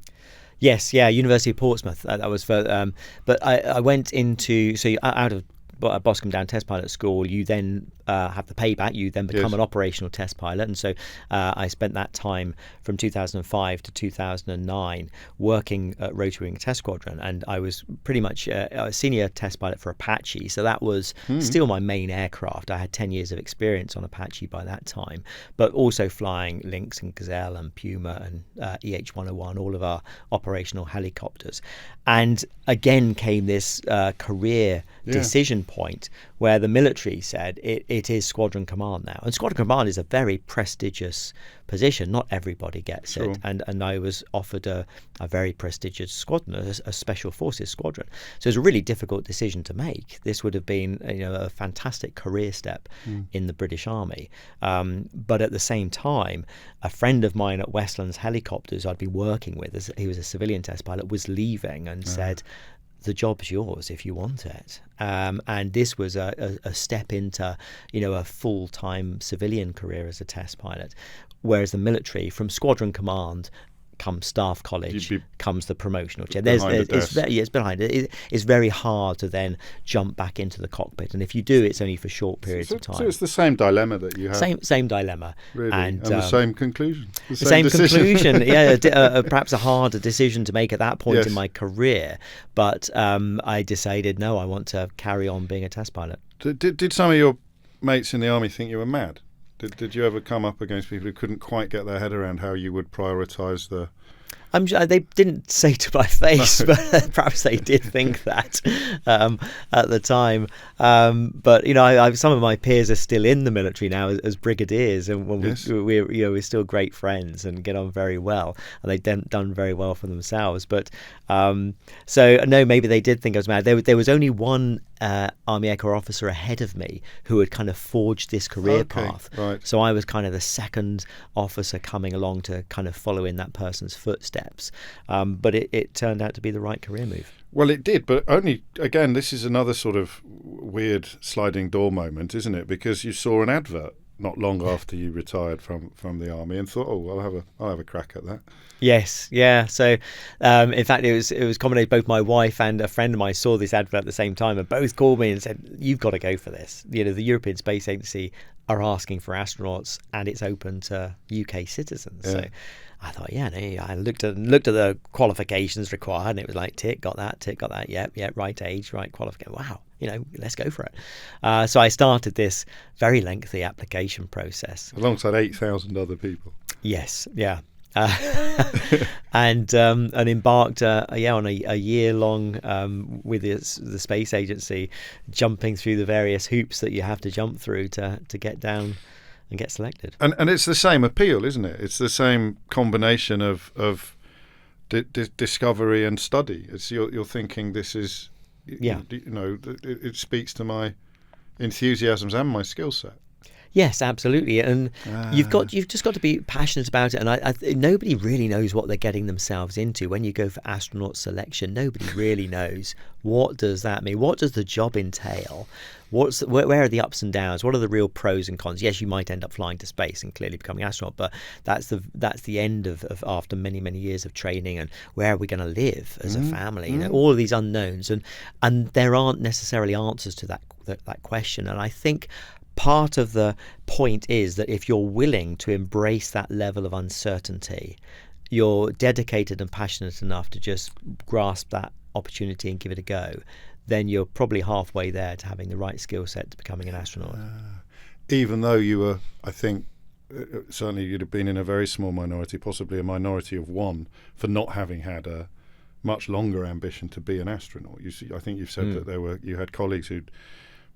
Yes, yeah, University of Portsmouth. That was for. But I went into out of Boscombe Down Test Pilot School. You then have the payback. You then become an operational test pilot, and so I spent that time from 2005 to 2009 working at Rotary Wing Test Squadron, and I was pretty much a senior test pilot for Apache. So that was still my main aircraft. I had 10 years of experience on Apache by that time, but also flying Lynx and Gazelle and Puma and EH-101, all of our operational helicopters. And again came this career decision point where the military said it is squadron command now, and squadron command is a very prestigious position. Not everybody gets it, and I was offered a very prestigious squadron, a special forces squadron. So it was a really difficult decision to make. This would have been a fantastic career step in the British Army, but at the same time, a friend of mine at Westlands Helicopters I'd been working with, he was a civilian test pilot, was leaving and said, the job's yours if you want it. And this was a step into, a full-time civilian career as a test pilot. Whereas the military, from squadron command comes staff college, comes the promotional chair. It's behind it. It's very hard to then jump back into the cockpit, and if you do, it's only for short periods of time. So it's the same dilemma that you have. Same dilemma, really, and the same conclusion. The same conclusion. Perhaps a harder decision to make at that point in my career, but I decided no, I want to carry on being a test pilot. Did some of your mates in the army think you were mad? Did you ever come up against people who couldn't quite get their head around how you would prioritise the... I'm sure they didn't say to my face, but perhaps they did think that at the time. But some of my peers are still in the military now as brigadiers, and we're still great friends and get on very well, and they've done very well for themselves. But so no, maybe they did think I was mad. There was only one Army Air Corps officer ahead of me who had kind of forged this career path. Right. So I was kind of the second officer coming along to kind of follow in that person's footsteps. But it turned out to be the right career move. Well, it did, but only, again, this is another sort of weird sliding door moment, isn't it? Because you saw an advert not long after you retired from the army and thought, I'll have a crack at that. Yes, yeah. So, in fact, it was combination. Both my wife and a friend of mine saw this advert at the same time, and both called me and said, "You've got to go for this. The European Space Agency are asking for astronauts, and it's open to UK citizens." Yeah. So, I thought, I looked at the qualifications required, and it was like tick, got that, yep, right age, right qualification. Wow, let's go for it. So I started this very lengthy application process alongside 8,000 other people. Yes, yeah. And embarked on a year long with the space agency, jumping through the various hoops that you have to jump through to get down and get selected. And it's the same appeal, isn't it? It's the same combination of discovery and study. It's you're thinking this is it speaks to my enthusiasms and my skill set. Yes, absolutely, and you've just got to be passionate about it. And nobody really knows what they're getting themselves into when you go for astronaut selection. Nobody really knows what does that mean. What does the job entail? Where are the ups and downs? What are the real pros and cons? Yes, you might end up flying to space and clearly becoming an astronaut, but that's the end of after many years of training. And where are we going to live as a family? All of these unknowns, and there aren't necessarily answers to that question. And I think part of the point is that if you're willing to embrace that level of uncertainty, you're dedicated and passionate enough to just grasp that opportunity and give it a go, then you're probably halfway there to having the right skill set to becoming an astronaut. Even though you were, I think, certainly you'd have been in a very small minority, possibly a minority of one, for not having had a much longer ambition to be an astronaut. I think you've said that you had colleagues who'd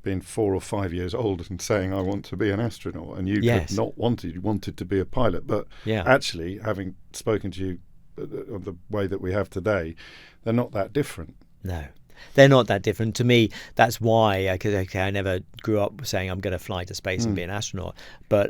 been 4 or 5 years old and saying, I want to be an astronaut, and you wanted to be a pilot. But actually, having spoken to you of the way that we have today, they're not that different. No. They're not that different. To me, that's why, because I never grew up saying I'm going to fly to space and be an astronaut. But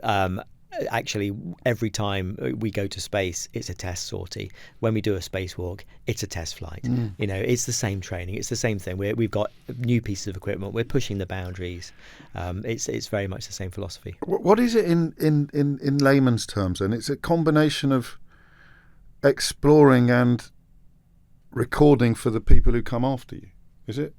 actually, every time we go to space, it's a test sortie. When we do a spacewalk, it's a test flight. You know, it's the same training. It's the same thing. We've got new pieces of equipment. We're pushing the boundaries. It's very much the same philosophy. What is it in layman's terms then? It's a combination of exploring and recording for the people who come after you, is it?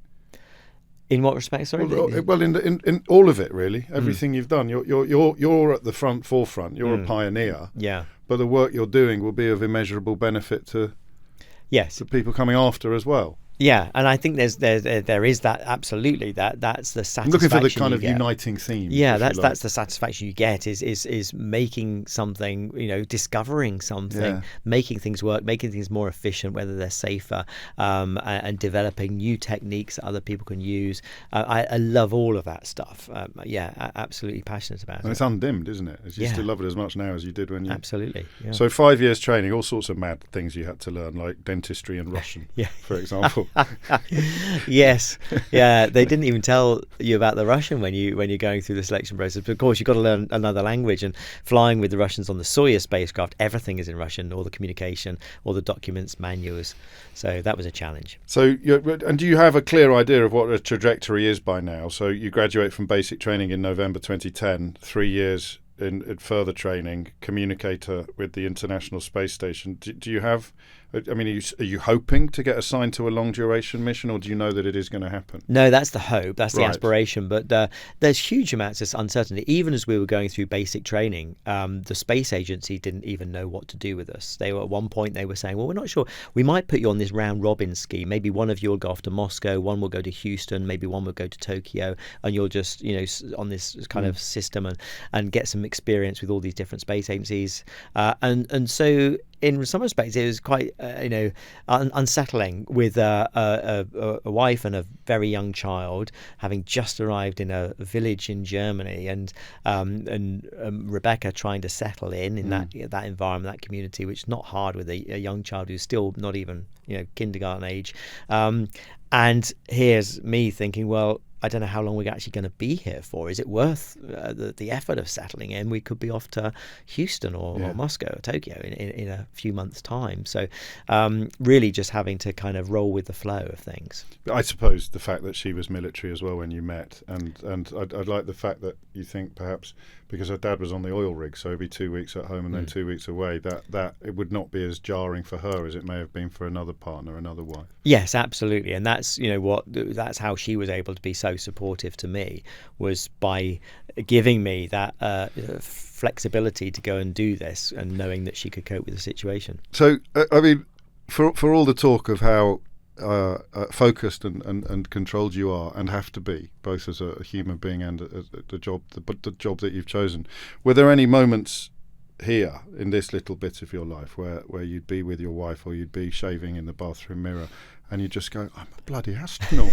In what respect? Sorry. Well, in all of it, really. Everything you've done, you're at the forefront. You're a pioneer. Yeah. But the work you're doing will be of immeasurable benefit to the people coming after as well. Yeah, and I think there is that, absolutely, that's the satisfaction. I'm looking for the kind of get. Uniting theme. Yeah, that's the satisfaction you get is making something, you know, discovering something, making things work, making things more efficient, whether they're safer, and developing new techniques that other people can use. I love all of that stuff. Absolutely passionate about it. And it's undimmed, isn't it? You still love it as much now as you did when you... Absolutely. Yeah. So 5 years training, all sorts of mad things you had to learn, like dentistry and Russian, for example. Yes, yeah. They didn't even tell you about the Russian when you're going through the selection process. But of course, you've got to learn another language. And flying with the Russians on the Soyuz spacecraft, everything is in Russian, all the communication, all the documents, manuals. So that was a challenge. So, and do you have a clear idea of what a trajectory is by now? So you graduate from basic training in November 2010, 3 years in further training, communicator with the International Space Station. Do you have... I mean, are you hoping to get assigned to a long duration mission, or do you know that it is going to happen? No, that's the hope, that's the aspiration. But there's huge amounts of uncertainty. Even as we were going through basic training, the space agency didn't even know what to do with us. They were at one point they were saying, well, we're not sure. We might put you on this round robin scheme. Maybe one of you will go off to Moscow, one will go to Houston, maybe one will go to Tokyo, and you'll just, you know, on this kind of system and get some experience with all these different space agencies. And so in some respects, it was quite, unsettling with a wife and a very young child, having just arrived in a village in Germany, and Rebecca trying to settle in that environment, that community, which is not hard with a young child who's still not even, you know, kindergarten age. And here's me thinking, well, I don't know how long we're actually going to be here for. Is it worth the effort of settling in? We could be off to Houston or Moscow or Tokyo in a few months' time. So really just having to kind of roll with the flow of things. I suppose the fact that she was military as well when you met, and I'd like the fact that you think perhaps because her dad was on the oil rig, so it'd be 2 weeks at home and then 2 weeks away, that it would not be as jarring for her as it may have been for another partner, another wife. Yes, absolutely. And that's, you know, that's how she was able to be so supportive to me, was by giving me that flexibility to go and do this, and knowing that she could cope with the situation. So, I mean, for all the talk of how focused and controlled you are, and have to be, both as a human being and the job that you've chosen, were there any moments here in this little bit of your life where you'd be with your wife, or you'd be shaving in the bathroom mirror and you just go, I'm a bloody astronaut?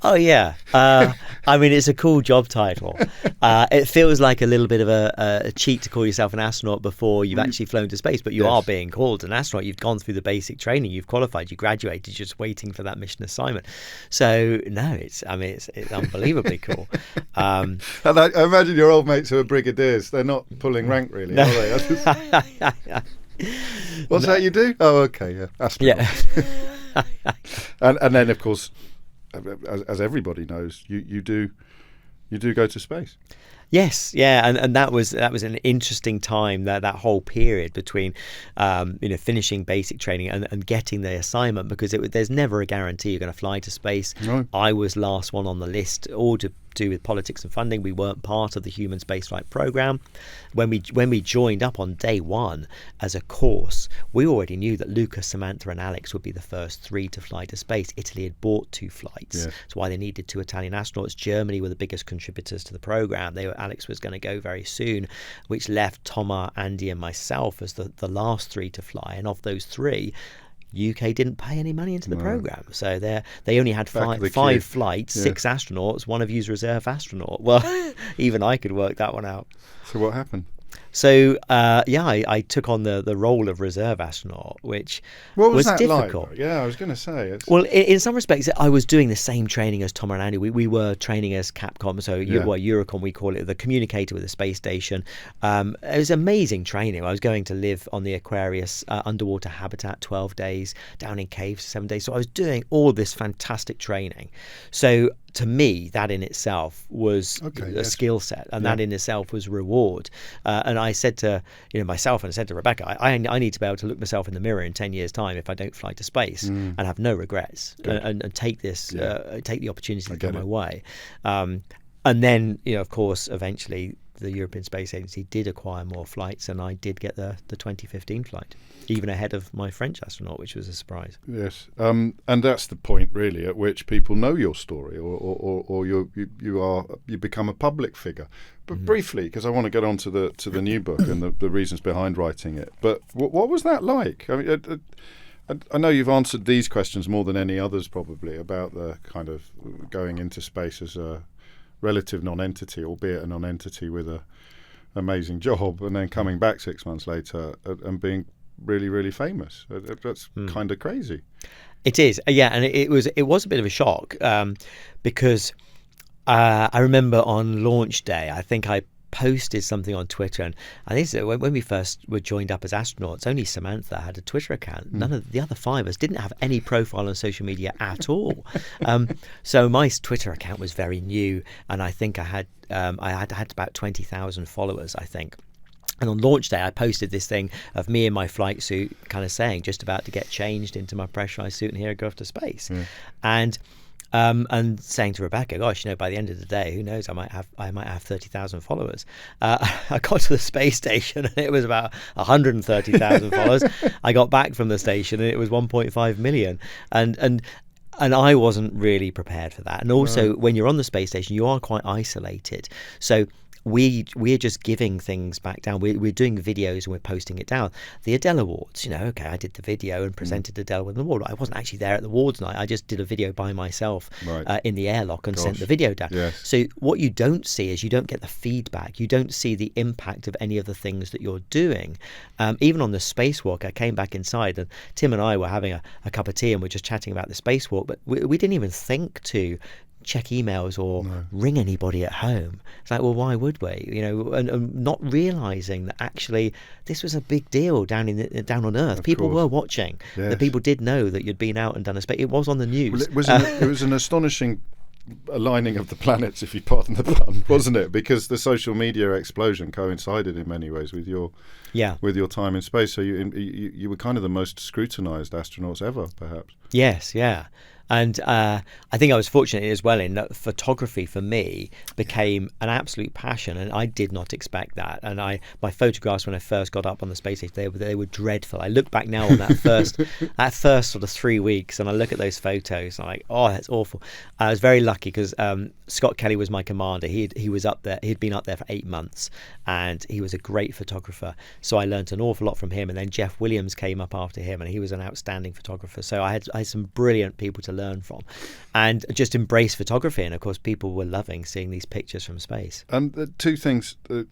Oh yeah, I mean, it's a cool job title. It feels like a little bit of a cheat to call yourself an astronaut before you've actually flown to space, but you are being called an astronaut. You've gone through the basic training, you've qualified, you graduated, you're just waiting for that mission assignment. So no, it's unbelievably cool. And I imagine your old mates who are brigadiers, they're not pulling rank really, are they? What's that you do? Oh, okay, yeah, astronaut. Yeah. and then of course, as everybody knows, you do go to space. Yes, yeah, and that was an interesting time, that whole period between finishing basic training and getting the assignment, because there's never a guarantee you're going to fly to space. No. I was last one on the list, all to do with politics and funding. We weren't part of the human spaceflight program. When we joined up on day one as a course, we already knew that Lucas, Samantha and Alex would be the first three to fly to space. Italy had bought 2 flights. Yeah. That's why they needed 2 Italian astronauts. Germany were the biggest contributors to the program. Alex was going to go very soon, which left Thomas, Andy and myself as the last 3 to fly. And of those 3, UK didn't pay any money into the program, so they only had 5 flights, 6 astronauts. One of you's reserve astronaut. Well, even I could work that one out. So what happened? So I took on the role of reserve astronaut, which What was was that difficult. like? Yeah, I was going to say. Well, in some respects, I was doing the same training as Tom and Andy. We were training as Capcom, so Eurocom, we call it, the communicator with the space station. It was amazing training. I was going to live on the Aquarius underwater habitat 12 days, down in caves 7 days. So I was doing all this fantastic training. So to me, that in itself was a skill set, and that in itself was reward. And I said to myself, and I said to Rebecca, I need to be able to look myself in the mirror in 10 years' time if I don't fly to space and have no regrets and take this, take the opportunity to come my way. And then, of course, eventually the European Space Agency did acquire more flights, and I did get the 2015 flight, even ahead of my French astronaut, which was a surprise. Yes, and that's the point really at which people know your story, or you become a public figure. But briefly, because I want to get on to the new book and the reasons behind writing it. But what was that like? I mean, I know you've answered these questions more than any others probably about the kind of going into space as a relative non-entity, albeit a non-entity with a amazing job, and then coming back 6 months later and being really, really famous. That's kind of crazy. It is, and it was a bit of a shock because I remember on launch day, I think I posted something on Twitter, and I think when we first were joined up as astronauts, only Samantha had a Twitter account. None of the other 5 of us didn't have any profile on social media at all. So my Twitter account was very new, and I think I had about 20,000 followers, I think. And on launch day, I posted this thing of me in my flight suit, kind of saying, just about to get changed into my pressurized suit and here I go off to space. And saying to Rebecca, gosh, by the end of the day, who knows, I might have 30,000 followers. I got to the space station and it was about 130,000 followers. I got back from the station and it was 1.5 million. And I wasn't really prepared for that. And also, when you're on the space station, you are quite isolated. So we're just giving things back down. We're doing videos and we're posting it down. The Adele Awards, okay, I did the video and presented Adele with an award. I wasn't actually there at the awards night. I just did a video by myself in the airlock and sent the video down. Yes. So what you don't see is you don't get the feedback. You don't see the impact of any of the things that you're doing. Even on the spacewalk, I came back inside and Tim and I were having a cup of tea and we're just chatting about the spacewalk, but we didn't even think to check emails or ring anybody at home. It's like, well, why would we? And not realizing that actually this was a big deal down on Earth. Of people course. were watching. Yes. The people did know that you'd been out and done a space. It was on the news. Well, it was an astonishing aligning of the planets, if you pardon the pun, wasn't it? Because the social media explosion coincided in many ways with your time in space. So you were kind of the most scrutinized astronauts ever, perhaps. Yes, yeah. And I think I was fortunate as well in that photography for me became an absolute passion, and I did not expect that. And my photographs when I first got up on the space station, they were dreadful. I look back now on that first sort of 3 weeks, and I look at those photos, and I'm like, oh, that's awful. I was very lucky because Scott Kelly was my commander. He was up there. He'd been up there for 8 months, and he was a great photographer. So I learnt an awful lot from him. And then Jeff Williams came up after him, and he was an outstanding photographer. So I had some brilliant people to learn from, and just embrace photography. And of course, people were loving seeing these pictures from space. And the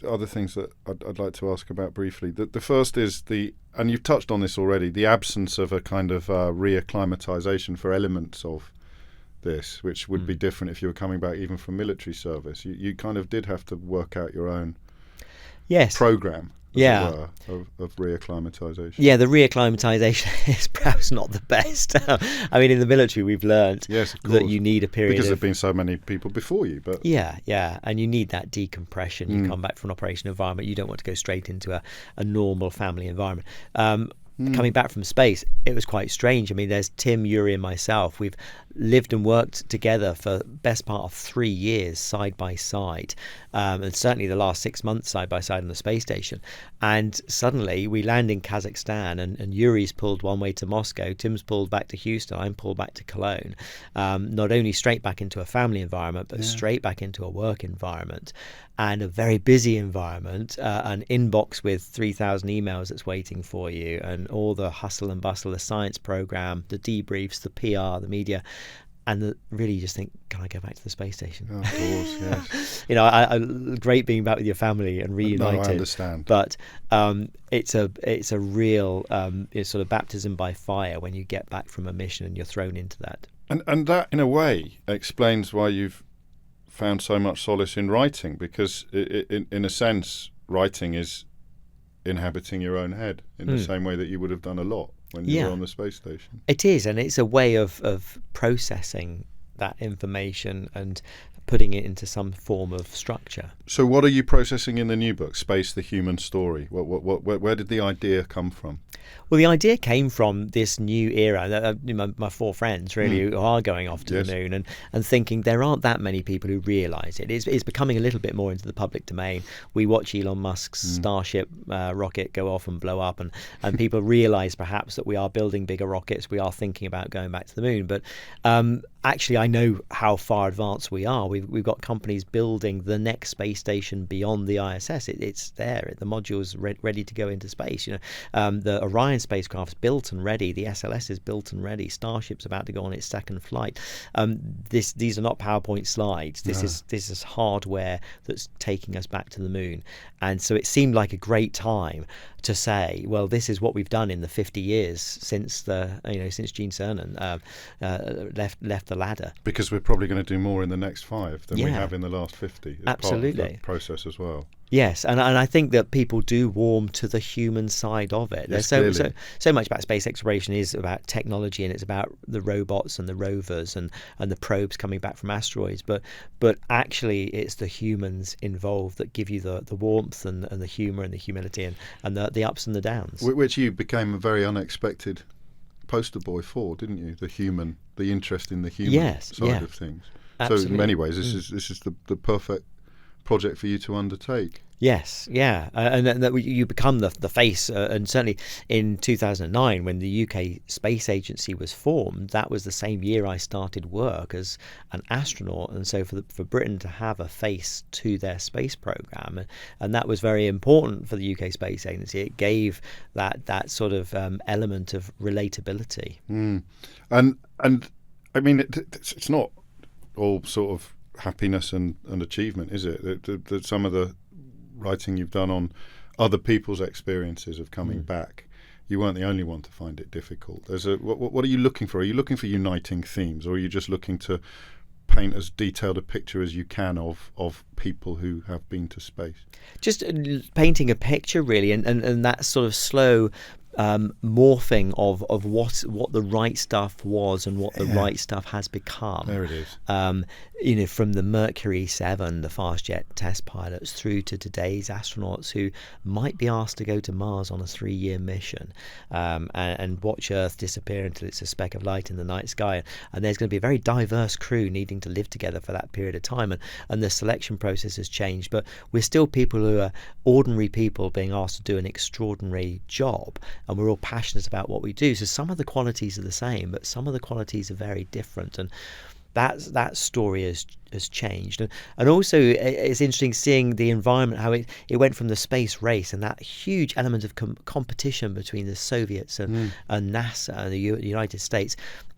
other things that I'd like to ask about briefly. The first is and you've touched on this already, the absence of a kind of reacclimatization for elements of this, which would be different if you were coming back even from military service. You kind of did have to work out your own program. Of reacclimatization. Yeah, the reacclimatization is perhaps not the best. I mean, in the military, we've learned that you need a period because there have been so many people before you. But and you need that decompression. You come back from an operation environment. You don't want to go straight into a normal family environment. Coming back from space, it was quite strange. I mean, there's Tim, Yuri, and myself. We've lived and worked together for the best part of 3 years side by side, and certainly the last 6 months side by side on the space station. And suddenly we land in Kazakhstan, and Yuri's pulled one way to Moscow, Tim's pulled back to Houston, I'm pulled back to Cologne. Not only straight back into a family environment, but straight back into a work environment, and a very busy environment, an inbox with 3,000 emails that's waiting for you, and all the hustle and bustle, the science program, the debriefs, the PR, the media. really you just think, can I go back to the space station? Oh, of course, yes. Great being back with your family and reunited. No, I understand. But it's a real sort of baptism by fire when you get back from a mission and you're thrown into that. And that, in a way, explains why you've found so much solace in writing, because in a sense, writing is inhabiting your own head in the same way that you would have done a lot when you were on the space station. It is, and it's a way of processing that information and putting it into some form of structure. So what are you processing in the new book, Space, the Human Story? Where did the idea come from? Well, the idea came from this new era. My four friends really who are going off to the moon and thinking there aren't that many people who realise it. It's becoming a little bit more into the public domain. We watch Elon Musk's Starship rocket go off and blow up, and people realise perhaps that we are building bigger rockets. We are thinking about going back to the moon. But actually, I know how far advanced we are. We've got companies building the next space station beyond the ISS. It's there. The module's ready to go into space. The Orion spacecraft's built and ready. The SLS is built and ready. Starship's about to go on its second flight. These are not PowerPoint slides. This is hardware that's taking us back to the moon. And so it seemed like a great time to say, well, this is what we've done in the 50 years since since Gene Cernan left the ladder. Because we're probably going to do more in the next 5 than we have in the last 50. It's absolutely part of that process as well. Yes, and I think that people do warm to the human side of it. Yes, so much about space exploration is about technology, and it's about the robots and the rovers and the probes coming back from asteroids. But actually, it's the humans involved that give you the warmth and the humour and the humility and the ups and the downs. Which you became a very unexpected poster boy for, didn't you? The interest in the human side of things. Absolutely. So in many ways, this is the perfect project for you to undertake. Yes, yeah, and that you become the face. And certainly in 2009, when the UK Space Agency was formed, that was the same year I started work as an astronaut. And so for Britain to have a face to their space program, and that was very important for the UK Space Agency. It gave that sort of element of relatability. And I mean, it's not all sort of happiness and achievement, is it? That some of the writing you've done on other people's experiences of coming back, you weren't the only one to find it difficult. What are you looking for? Are you looking for uniting themes, or are you just looking to paint as detailed a picture as you can of people who have been to space? Just painting a picture, really, and that sort of slow morphing of what the right stuff was and what the right stuff has become. There it is. From the Mercury 7, the fast jet test pilots, through to today's astronauts who might be asked to go to Mars on a 3-year mission and watch Earth disappear until it's a speck of light in the night sky. And there's going to be a very diverse crew needing to live together for that period of time. And the selection process has changed, but we're still people who are ordinary people being asked to do an extraordinary job. And we're all passionate about what we do. So some of the qualities are the same, but some of the qualities are very different. And that story has changed. And also it's interesting seeing the environment, how it went from the space race and that huge element of competition between the Soviets and NASA and the United States.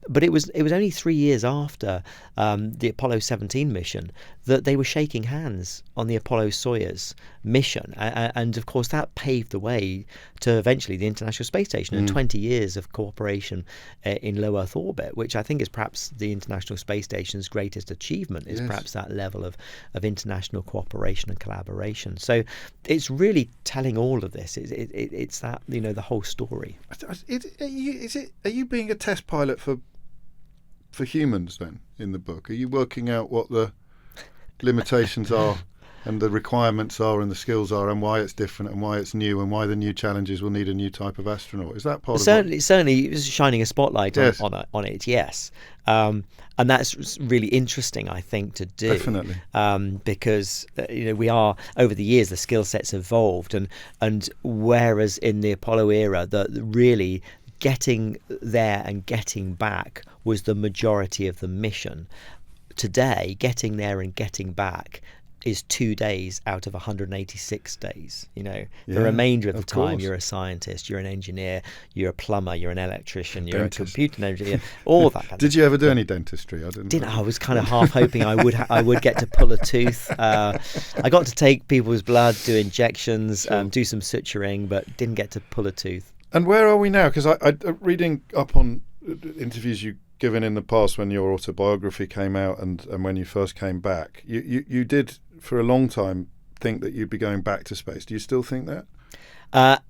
But it was only 3 years after the Apollo 17 mission that they were shaking hands on the Apollo-Soyuz mission. And of course, that paved the way to eventually the International Space Station and 20 years of cooperation in low Earth orbit, which I think is perhaps the International Space Station's greatest achievement, is perhaps that level of international cooperation and collaboration. So it's really telling all of this. It's that, the whole story. Are you being a test pilot for humans then in the book? Are you working out what the limitations are and the requirements are and the skills are and why it's different and why it's new and why the new challenges will need a new type of astronaut? Is that part of it? Certainly shining a spotlight on it, yes. And that's really interesting, I think, to do. Definitely. Because we are, over the years, the skill sets evolved, and whereas in the Apollo era, really getting there and getting back was the majority of the mission. Today, getting there and getting back is 2 days out of 186 days. The Yeah, remainder of the time course. you're a scientist, you're an engineer, you're a plumber, you're an electrician, you're Dentist. a computer engineer, all that kind of Did you ever do any dentistry? I didn't. I was kind of half hoping I would get to pull a tooth. I got to take people's blood, do injections, do some suturing, but didn't get to pull a tooth. And where are we now? Because I reading up on interviews you given in the past when your autobiography came out and when you first came back, you did for a long time think that you'd be going back to space. Do you still think that?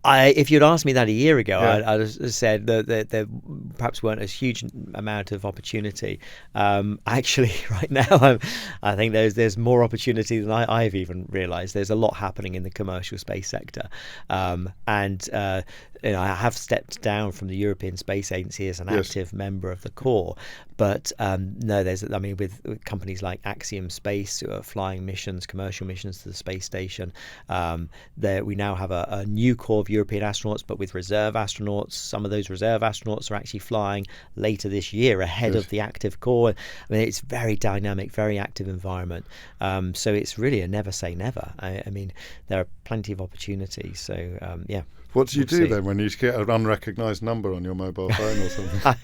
If you'd asked me that a year ago, Yeah. I'd have said that there perhaps weren't a huge amount of opportunity. Actually, right now, I think there's more opportunity than I've even realised. There's a lot happening in the commercial space sector, and I have stepped down from the European Space Agency as an active member of the Corps. But no, with companies like Axiom Space who are flying missions, commercial missions to the space station, we now have a new Corps of European astronauts, but with reserve astronauts. Some of those reserve astronauts are actually flying later this year ahead of the active Corps. I mean, it's very dynamic, very active environment. So it's really a never say never. I mean, there are plenty of opportunities. So yeah. What do you do then when you get an unrecognised number on your mobile phone or something?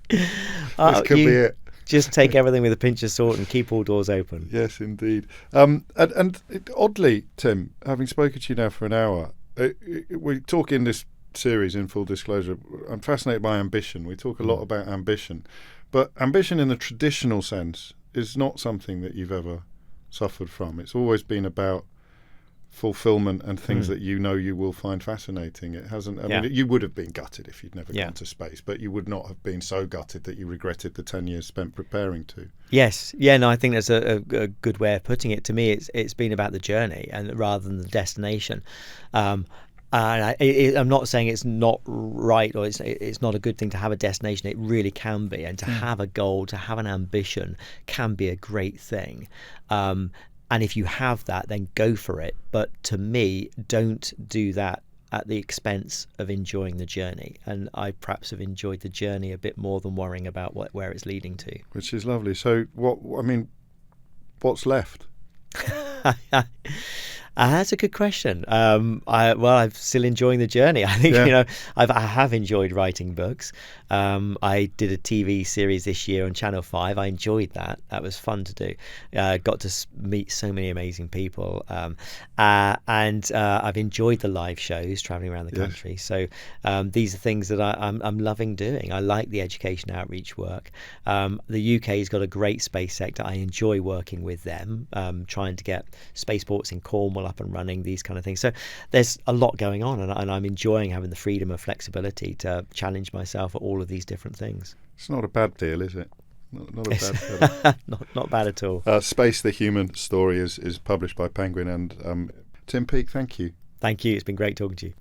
This could be it. Just take everything with a pinch of salt and keep all doors open. Yes, indeed. And oddly, Tim, having spoken to you now for an hour, we talk in this series, in full disclosure, I'm fascinated by ambition. We talk a lot about ambition. But ambition in the traditional sense is not something that you've ever suffered from. It's always been about fulfillment and things that you will find fascinating. It hasn't. I mean, you would have been gutted if you'd never gone to space, but you would not have been so gutted that you regretted the 10 years spent preparing to. Yes, yeah, no, I think that's a good way of putting it. To me, it's been about the journey and rather than the destination. And I'm not saying it's not right or it's not a good thing to have a destination. It really can be, and to have a goal, to have an ambition, can be a great thing. And if you have that, then go for it. But to me, don't do that at the expense of enjoying the journey. And I perhaps have enjoyed the journey a bit more than worrying about where it's leading to. Which is lovely. So, what's left? That's a good question. I'm still enjoying the journey. I think I have enjoyed writing books. I did a TV series this year on Channel 5. I enjoyed that. That was fun to do. Got to meet so many amazing people, and I've enjoyed the live shows, traveling around the country. So these are things that I'm loving doing. I like the education outreach work. The UK's got a great space sector. I enjoy working with them, trying to get spaceports in Cornwall up and running, these kind of things. So there's a lot going on, and I'm enjoying having the freedom and flexibility to challenge myself at all of these different things. It's not a bad deal, is it? Not a bad deal. not bad at all. Space, the Human Story is published by Penguin, and Tim Peake, thank you. Thank you. It's been great talking to you.